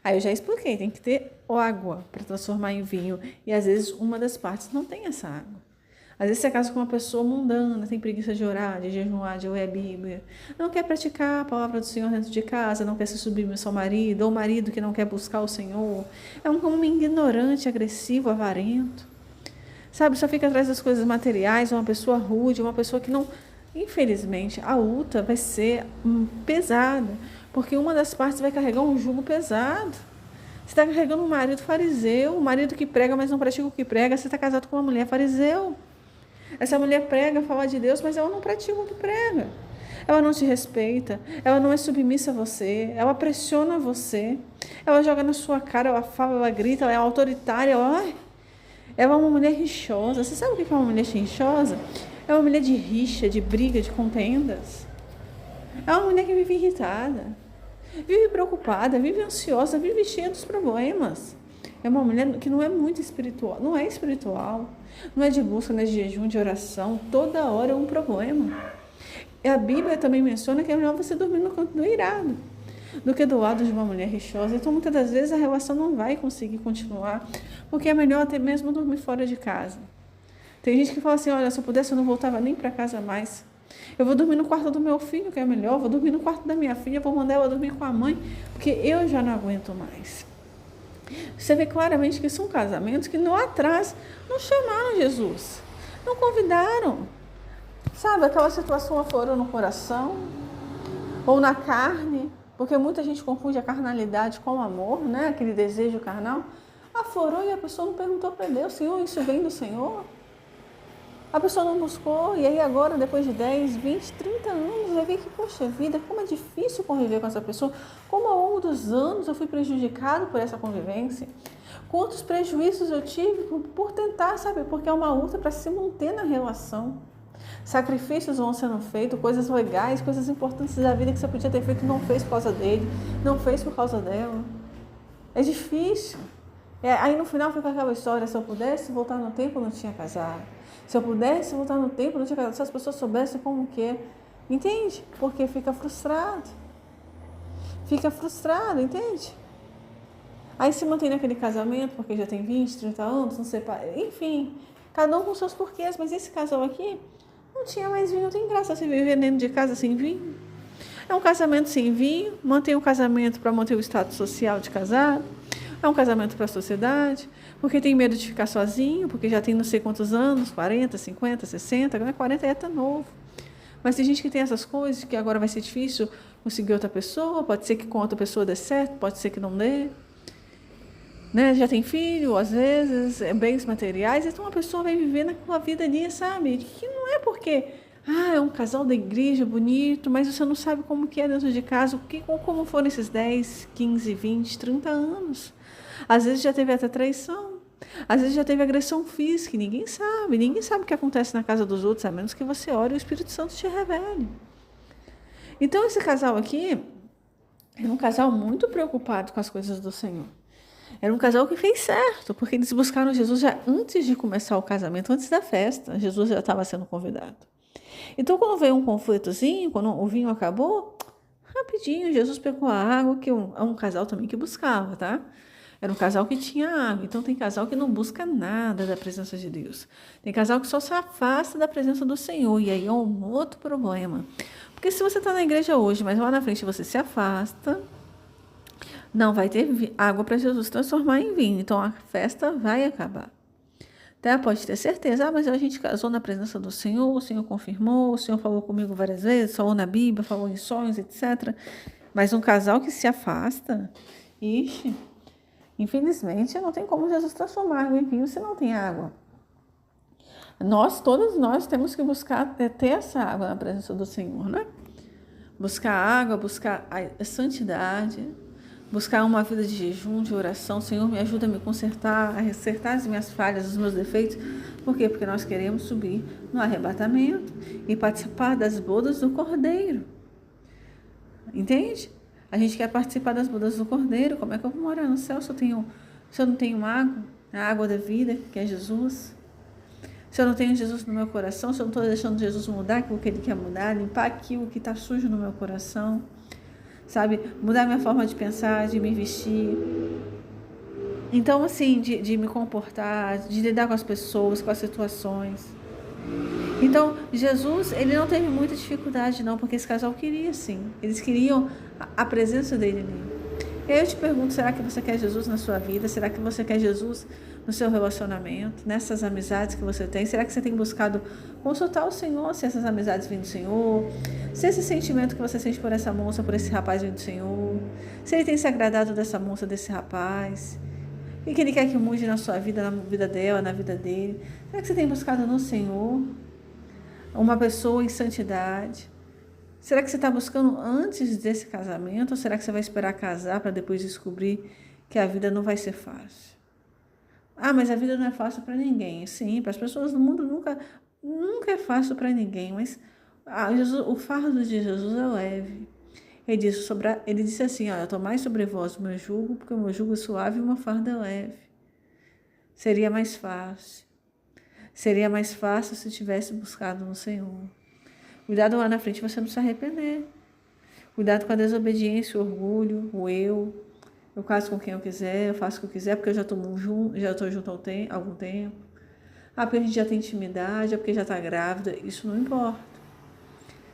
Aí eu já expliquei, tem que ter água para transformar em vinho. E às vezes uma das partes não tem essa água. Às vezes você casa com uma pessoa mundana, tem preguiça de orar, de jejuar, de ler a Bíblia. Não quer praticar a palavra do Senhor dentro de casa, não quer se submeter ao marido, ou o marido que não quer buscar o Senhor. É um homem ignorante, agressivo, avarento. Sabe, só fica atrás das coisas materiais, uma pessoa rude, uma pessoa que não... Infelizmente, a luta vai ser pesada, porque uma das partes vai carregar um jugo pesado. Você está carregando um marido fariseu, um marido que prega, mas não pratica o que prega. Você está casado com uma mulher fariseu. Essa mulher prega, fala de Deus, mas ela não pratica o que prega. Ela não te respeita, ela não é submissa a você, ela pressiona você, ela joga na sua cara, ela fala, ela grita, ela é autoritária, ela é uma mulher rixosa. Você sabe o que é uma mulher rixosa? É uma mulher de rixa, de briga, de contendas. É uma mulher que vive irritada, vive preocupada, vive ansiosa, vive cheia dos problemas. É uma mulher que não é muito espiritual, não é espiritual, não é de busca, não é de jejum, de oração, toda hora é um problema. E a Bíblia também menciona que é melhor você dormir no canto do irado do que do lado de uma mulher rixosa. Então, muitas das vezes, a relação não vai conseguir continuar, porque é melhor até mesmo dormir fora de casa. Tem gente que fala assim, olha, se eu pudesse eu não voltava nem para casa mais. Eu vou dormir no quarto do meu filho, que é melhor, vou dormir no quarto da minha filha, vou mandar ela dormir com a mãe, porque eu já não aguento mais. Você vê claramente que são casamentos que lá atrás não chamaram Jesus, não convidaram. Sabe, aquela situação aflorou no coração ou na carne, porque muita gente confunde a carnalidade com o amor, né? Aquele desejo carnal. Aflorou e a pessoa não perguntou para Deus, Senhor, isso vem do Senhor? A pessoa não buscou, e aí agora, depois de 10, 20, 30 anos, vai ver que, poxa vida, como é difícil conviver com essa pessoa, como ao longo dos anos eu fui prejudicado por essa convivência, quantos prejuízos eu tive por tentar, sabe, porque é uma luta para se manter na relação. Sacrifícios vão sendo feitos, coisas legais, coisas importantes da vida que você podia ter feito e não fez por causa dele, não fez por causa dela. É difícil. Aí no final fica aquela história, se eu pudesse voltar no tempo, eu não tinha casado. Se eu pudesse voltar no tempo, eu não tinha casado. Se as pessoas soubessem como que é. Entende? Porque fica frustrado. Fica frustrado, entende? Aí se mantém naquele casamento, porque já tem 20, 30 anos, não separa. Enfim, cada um com seus porquês. Mas esse casal aqui não tinha mais vinho, não tem graça você viver dentro de casa sem vinho. É um casamento sem vinho, mantém o casamento para manter o status social de casado. É um casamento para a sociedade, porque tem medo de ficar sozinho, porque já tem não sei quantos anos, 40, 50, 60, agora 40 é até novo. Mas tem gente que tem essas coisas, que agora vai ser difícil conseguir outra pessoa, pode ser que com outra pessoa dê certo, pode ser que não dê. Né? Já tem filho, às vezes, bens materiais, então a pessoa vai viver naquela vida ali, sabe? Que não é porque, é um casal da igreja bonito, mas você não sabe como que é dentro de casa, como foram esses 10, 15, 20, 30 anos. Às vezes já teve até traição, às vezes já teve agressão física, ninguém sabe o que acontece na casa dos outros, a menos que você ore e o Espírito Santo te revele. Então esse casal aqui era um casal muito preocupado com as coisas do Senhor. Era um casal que fez certo, porque eles buscaram Jesus já antes de começar o casamento, antes da festa, Jesus já estava sendo convidado. Então quando veio um conflitozinho, quando o vinho acabou, rapidinho Jesus pegou a água, que é um casal também que buscava, tá? Era um casal que tinha água. Então tem casal que não busca nada da presença de Deus. Tem casal que só se afasta da presença do Senhor. E aí é um outro problema. Porque se você está na igreja hoje, mas lá na frente você se afasta, não vai ter água para Jesus transformar em vinho. Então a festa vai acabar. Tá? Pode ter certeza. Mas a gente casou na presença do Senhor, o Senhor confirmou, o Senhor falou comigo várias vezes, falou na Bíblia, falou em sonhos, etc. Mas um casal que se afasta, ixi, infelizmente, não tem como Jesus transformar água em vinho se não tem água. Todos nós temos que buscar ter essa água na presença do Senhor, né? Buscar água, buscar a santidade, buscar uma vida de jejum, de oração. Senhor, me ajuda a me consertar, a acertar as minhas falhas, os meus defeitos. Por quê? Porque nós queremos subir no arrebatamento e participar das bodas do Cordeiro. Entende? A gente quer participar das bodas do Cordeiro. Como é que eu vou morar no céu se eu não tenho água? A água da vida, que é Jesus. Se eu não tenho Jesus no meu coração, se eu não estou deixando Jesus mudar aquilo que Ele quer mudar, limpar aquilo que está sujo no meu coração, sabe? Mudar minha forma de pensar, de me vestir. Então, assim, de me comportar, de lidar com as pessoas, com as situações. Então, Jesus, ele não teve muita dificuldade não, porque esse casal queria sim. Eles queriam a presença dele ali. E aí eu te pergunto, será que você quer Jesus na sua vida? Será que você quer Jesus no seu relacionamento? Nessas amizades que você tem? Será que você tem buscado consultar o Senhor, se essas amizades vêm do Senhor? Se esse sentimento que você sente por essa moça, por esse rapaz vem do Senhor? Se ele tem se agradado dessa moça, desse rapaz? E que ele quer que mude na sua vida, na vida dela, na vida dele? Será que você tem buscado no Senhor uma pessoa em santidade? Será que você está buscando antes desse casamento? Ou será que você vai esperar casar para depois descobrir que a vida não vai ser fácil? Mas a vida não é fácil para ninguém. Sim, para as pessoas do mundo nunca é fácil para ninguém. Mas o fardo de Jesus é leve. Ele disse assim, eu tomai sobre vós o meu jugo, porque o meu jugo é suave e uma farda é leve. Seria mais fácil. Seria mais fácil se tivesse buscado no Senhor. Cuidado lá na frente, você não se arrepender. Cuidado com a desobediência, o orgulho, o eu. Eu caso com quem eu quiser, eu faço o que eu quiser, porque eu já estou junto há algum tempo. Porque a gente já tem intimidade, porque já está grávida. Isso não importa.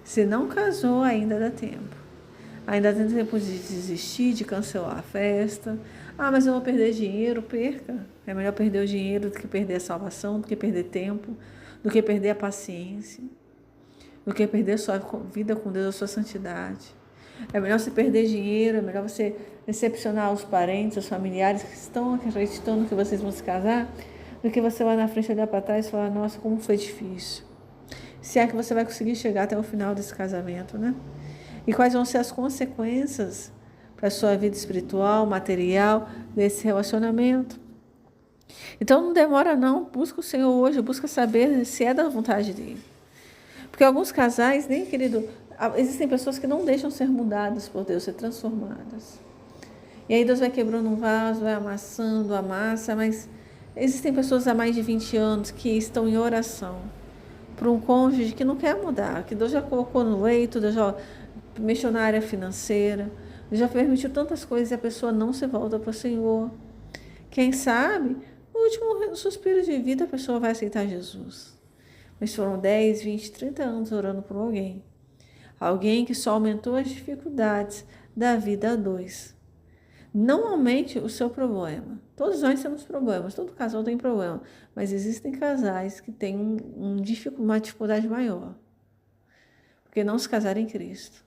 Se não casou, ainda dá tempo. Ainda tem tempo de desistir, de cancelar a festa. Mas eu vou perder dinheiro, perca. É melhor perder o dinheiro do que perder a salvação, do que perder tempo, do que perder a paciência, do que perder a sua vida com Deus, a sua santidade. É melhor você perder dinheiro, é melhor você decepcionar os parentes, os familiares que estão acreditando que vocês vão se casar, do que você lá na frente olhar para trás e falar, nossa, como foi difícil. Se é que você vai conseguir chegar até o final desse casamento, né? E quais vão ser as consequências para a sua vida espiritual, material, desse relacionamento. Então não demora não, busca o Senhor hoje, busca saber se é da vontade dele. Porque alguns casais, nem querido, existem pessoas que não deixam ser mudadas por Deus, ser transformadas. E aí Deus vai quebrando um vaso, vai amassando a massa, mas existem pessoas há mais de 20 anos que estão em oração para um cônjuge que não quer mudar, que Deus já colocou no leito, Deus já mexeu na área financeira, Deus já permitiu tantas coisas e a pessoa não se volta para o Senhor. Quem sabe, no último suspiro de vida a pessoa vai aceitar Jesus. Mas foram 10, 20, 30 anos orando por alguém. Alguém que só aumentou as dificuldades da vida a dois. Não aumente o seu problema. Todos nós temos problemas, todo casal tem problema. Mas existem casais que têm uma dificuldade maior. Porque não se casaram em Cristo.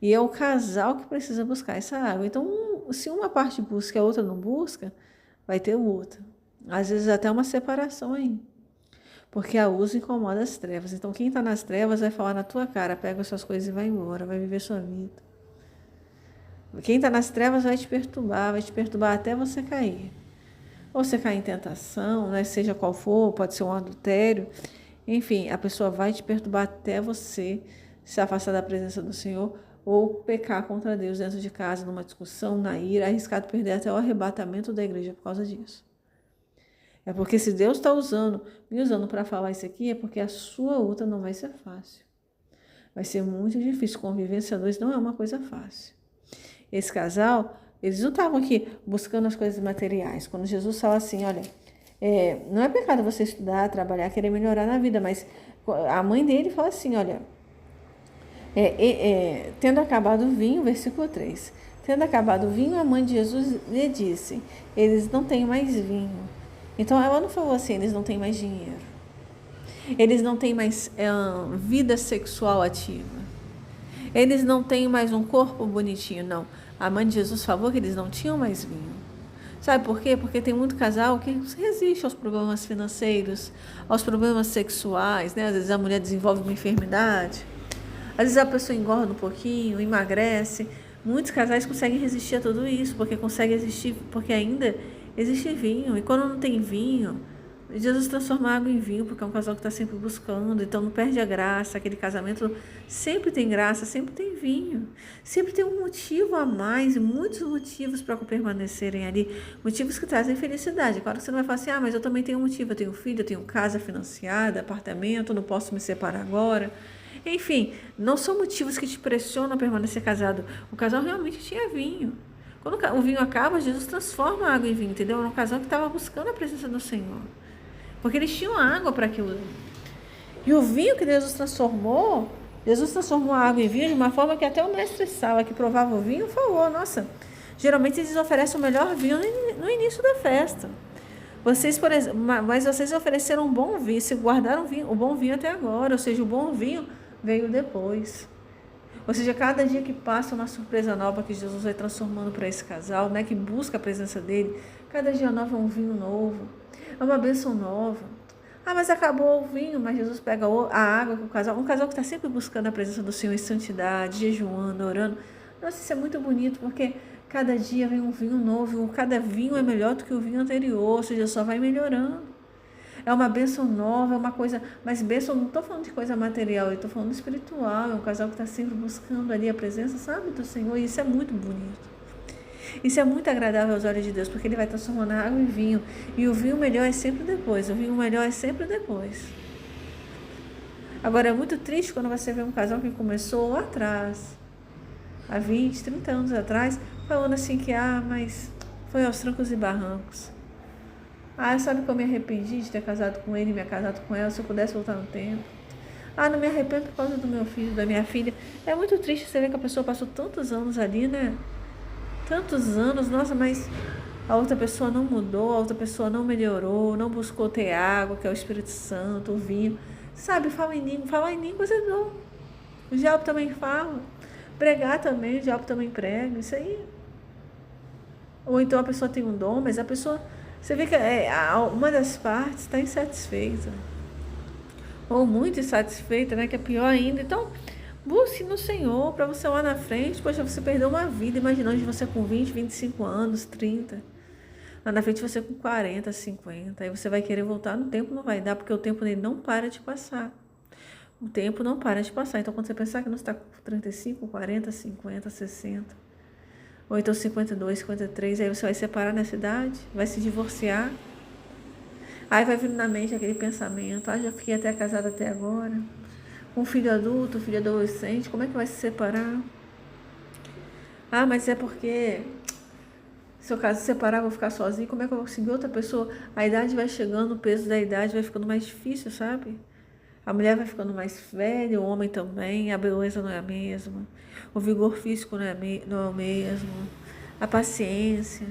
E é o casal que precisa buscar essa água. Então, se uma parte busca e a outra não busca, vai ter outra. Às vezes até uma separação aí. Porque a luz incomoda as trevas. Então, quem está nas trevas vai falar na tua cara, pega as suas coisas e vai embora, vai viver sua vida. Quem está nas trevas vai te perturbar até você cair. Ou você cair em tentação, né? Seja qual for, pode ser um adultério. Enfim, a pessoa vai te perturbar até você se afastar da presença do Senhor ou pecar contra Deus dentro de casa, numa discussão, na ira, arriscado perder até o arrebatamento da igreja por causa disso. É porque se Deus está me usando para falar isso aqui, é porque a sua luta não vai ser fácil. Vai ser muito difícil. Convivência a dois não é uma coisa fácil. Esse casal, eles não estavam aqui buscando as coisas materiais. Quando Jesus fala assim, olha, não é pecado você estudar, trabalhar, querer melhorar na vida, mas a mãe dele fala assim, olha, tendo acabado o vinho, versículo 3, tendo acabado o vinho, a mãe de Jesus lhe disse, eles não têm mais vinho. Então, ela não falou assim, eles não têm mais dinheiro. Eles não têm mais vida sexual ativa. Eles não têm mais um corpo bonitinho, não. A mãe de Jesus falou que eles não tinham mais vinho. Sabe por quê? Porque tem muito casal que resiste aos problemas financeiros, aos problemas sexuais, né? Às vezes a mulher desenvolve uma enfermidade, às vezes a pessoa engorda um pouquinho, emagrece. Muitos casais conseguem resistir a tudo isso, porque conseguem resistir, porque ainda existe vinho. E quando não tem vinho, Jesus transforma a água em vinho, porque é um casal que está sempre buscando, então não perde a graça. Aquele casamento sempre tem graça, sempre tem vinho, sempre tem um motivo a mais, muitos motivos para permanecerem ali, motivos que trazem felicidade. Claro que você não vai falar assim, mas eu também tenho um motivo, eu tenho filho, eu tenho casa financiada, apartamento, não posso me separar agora. Enfim, não são motivos que te pressionam a permanecer casado. O casal realmente tinha vinho. Quando o vinho acaba, Jesus transforma a água em vinho, entendeu? Era um casal que estava buscando a presença do Senhor. Porque eles tinham água para aquilo. E o vinho que Jesus transformou a água em vinho de uma forma que até o mestre Sala, que provava o vinho, falou, nossa, geralmente eles oferecem o melhor vinho no início da festa. Mas vocês ofereceram um bom vinho, se guardaram o bom vinho até agora, ou seja, o bom vinho veio depois. Ou seja, cada dia que passa uma surpresa nova que Jesus vai transformando para esse casal, né, que busca a presença dele, cada dia novo é um vinho novo, é uma bênção nova. Mas acabou o vinho, mas Jesus pega a água com o casal, um casal que está sempre buscando a presença do Senhor em santidade, jejuando, orando. Nossa, isso é muito bonito, porque cada dia vem um vinho novo, cada vinho é melhor do que o vinho anterior, ou seja, só vai melhorando. É uma bênção nova, é uma coisa, mas bênção, não estou falando de coisa material, eu estou falando espiritual, é um casal que está sempre buscando ali a presença, sabe, do Senhor, e isso é muito bonito. Isso é muito agradável aos olhos de Deus, porque Ele vai transformando a água em vinho. E o vinho melhor é sempre depois. O vinho melhor é sempre depois. Agora, é muito triste quando você vê um casal que começou lá atrás, há 20, 30 anos atrás, falando assim que, mas foi aos trancos e barrancos. Sabe que eu me arrependi de ter casado com ele, me casado com ela, se eu pudesse voltar no tempo. Não me arrependo por causa do meu filho, da minha filha. É muito triste você ver que a pessoa passou tantos anos ali, né? Tantos anos, nossa, mas a outra pessoa não mudou, a outra pessoa não melhorou, não buscou ter água, que é o Espírito Santo, o vinho. Sabe, falar em línguas é dom. O diabo também fala. Pregar também, o diabo também prega, isso aí. Ou então a pessoa tem um dom, mas a pessoa, você vê que uma das partes está insatisfeita. Ou muito insatisfeita, né? Que é pior ainda. Então, busque no Senhor para você lá na frente. Poxa, você perdeu uma vida, imaginando de você com 20, 25 anos, 30. Lá na frente você com 40, 50. Aí você vai querer voltar no tempo, não vai dar, porque o tempo dele não para de passar. O tempo não para de passar. Então, quando você pensar que não está com 35, 40, 50, 60, ou então 52, 53, aí você vai separar nessa idade, vai se divorciar. Aí vai vindo na mente aquele pensamento, já fiquei até casada até agora, com filho adulto, filho adolescente, como é que vai se separar? Mas é porque se eu caso separar, vou ficar sozinha, como é que eu vou conseguir outra pessoa? A idade vai chegando, o peso da idade vai ficando mais difícil, sabe? A mulher vai ficando mais velha, o homem também, a beleza não é a mesma, o vigor físico não é o mesmo, a paciência.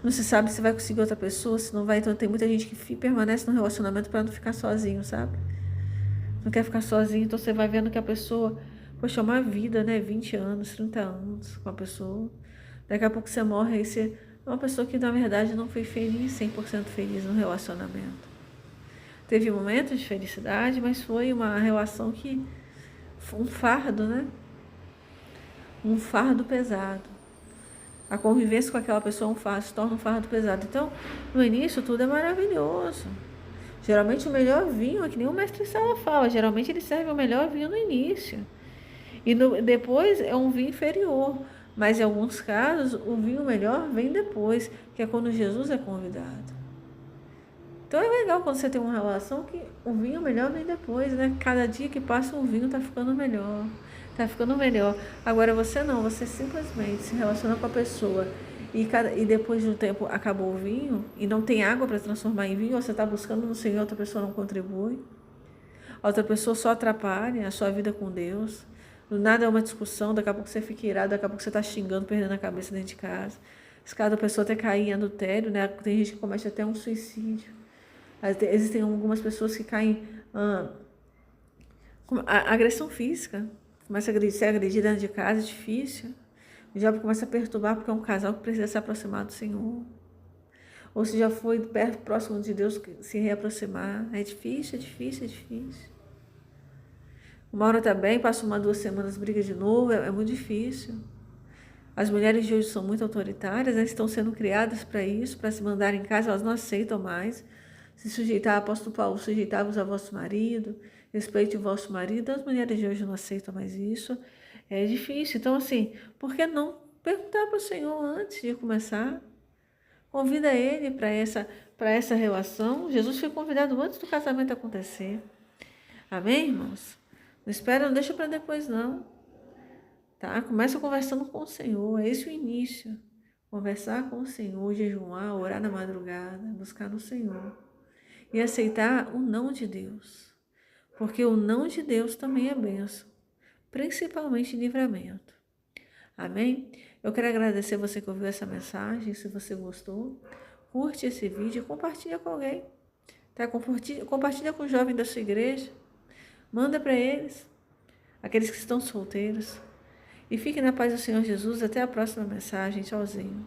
Não se sabe se vai conseguir outra pessoa, se não vai. Então tem muita gente que permanece no relacionamento para não ficar sozinho, sabe? Não quer ficar sozinho, então você vai vendo que a pessoa, poxa, é uma vida, né? 20 anos, 30 anos com a pessoa. Daqui a pouco você morre, aí você é uma pessoa que na verdade não foi feliz, 100% feliz no relacionamento. Teve momentos de felicidade, mas foi uma relação que foi um fardo, né? Um fardo pesado. A convivência com aquela pessoa se torna um fardo pesado. Então, no início, tudo é maravilhoso. Geralmente, o melhor vinho, é que nem o mestre Sala fala, geralmente ele serve o melhor vinho no início. E depois é um vinho inferior. Mas, em alguns casos, o vinho melhor vem depois, que é quando Jesus é convidado. Então, é legal quando você tem uma relação que o vinho melhor vem depois, né? Cada dia que passa, o vinho está ficando melhor. Tá ficando melhor. Agora você não, você simplesmente se relaciona com a pessoa e depois de um tempo acabou o vinho e não tem água para transformar em vinho, ou você está buscando no Senhor, outra pessoa não contribui, outra pessoa só atrapalha a sua vida com Deus. Do nada é uma discussão, daqui a pouco você fica irado, daqui a pouco você está xingando, perdendo a cabeça dentro de casa. Se cada pessoa até cair em adultério, né? Tem gente que comete até um suicídio. Existem algumas pessoas que caem agressão física. Começa a ser agredido dentro de casa, é difícil. O diabo começa a perturbar porque é um casal que precisa se aproximar do Senhor. Ou se já foi perto, próximo de Deus, se reaproximar. É difícil, é difícil, é difícil. Uma hora tá bem, passa 1, 2 semanas, briga de novo, é muito difícil. As mulheres de hoje são muito autoritárias, elas estão sendo criadas para isso, para se mandar em casa, elas não aceitam mais. Se sujeitar, apóstolo Paulo, sujeitar-vos a vosso marido, respeite o vosso marido. As mulheres de hoje não aceitam mais isso. É difícil. Então, assim, por que não perguntar para o Senhor antes de começar? Convida ele para essa relação. Jesus foi convidado antes do casamento acontecer. Amém, irmãos? Não espera, não deixa para depois, não. Tá? Começa conversando com o Senhor. É esse o início. Conversar com o Senhor, jejuar, orar na madrugada, buscar no Senhor. E aceitar o não de Deus. Porque o não de Deus também é bênção. Principalmente livramento. Amém? Eu quero agradecer você que ouviu essa mensagem. Se você gostou, curte esse vídeo e compartilha com alguém. Tá? Compartilha com o jovem da sua igreja. Manda para eles. Aqueles que estão solteiros. E fique na paz do Senhor Jesus. Até a próxima mensagem. Tchauzinho.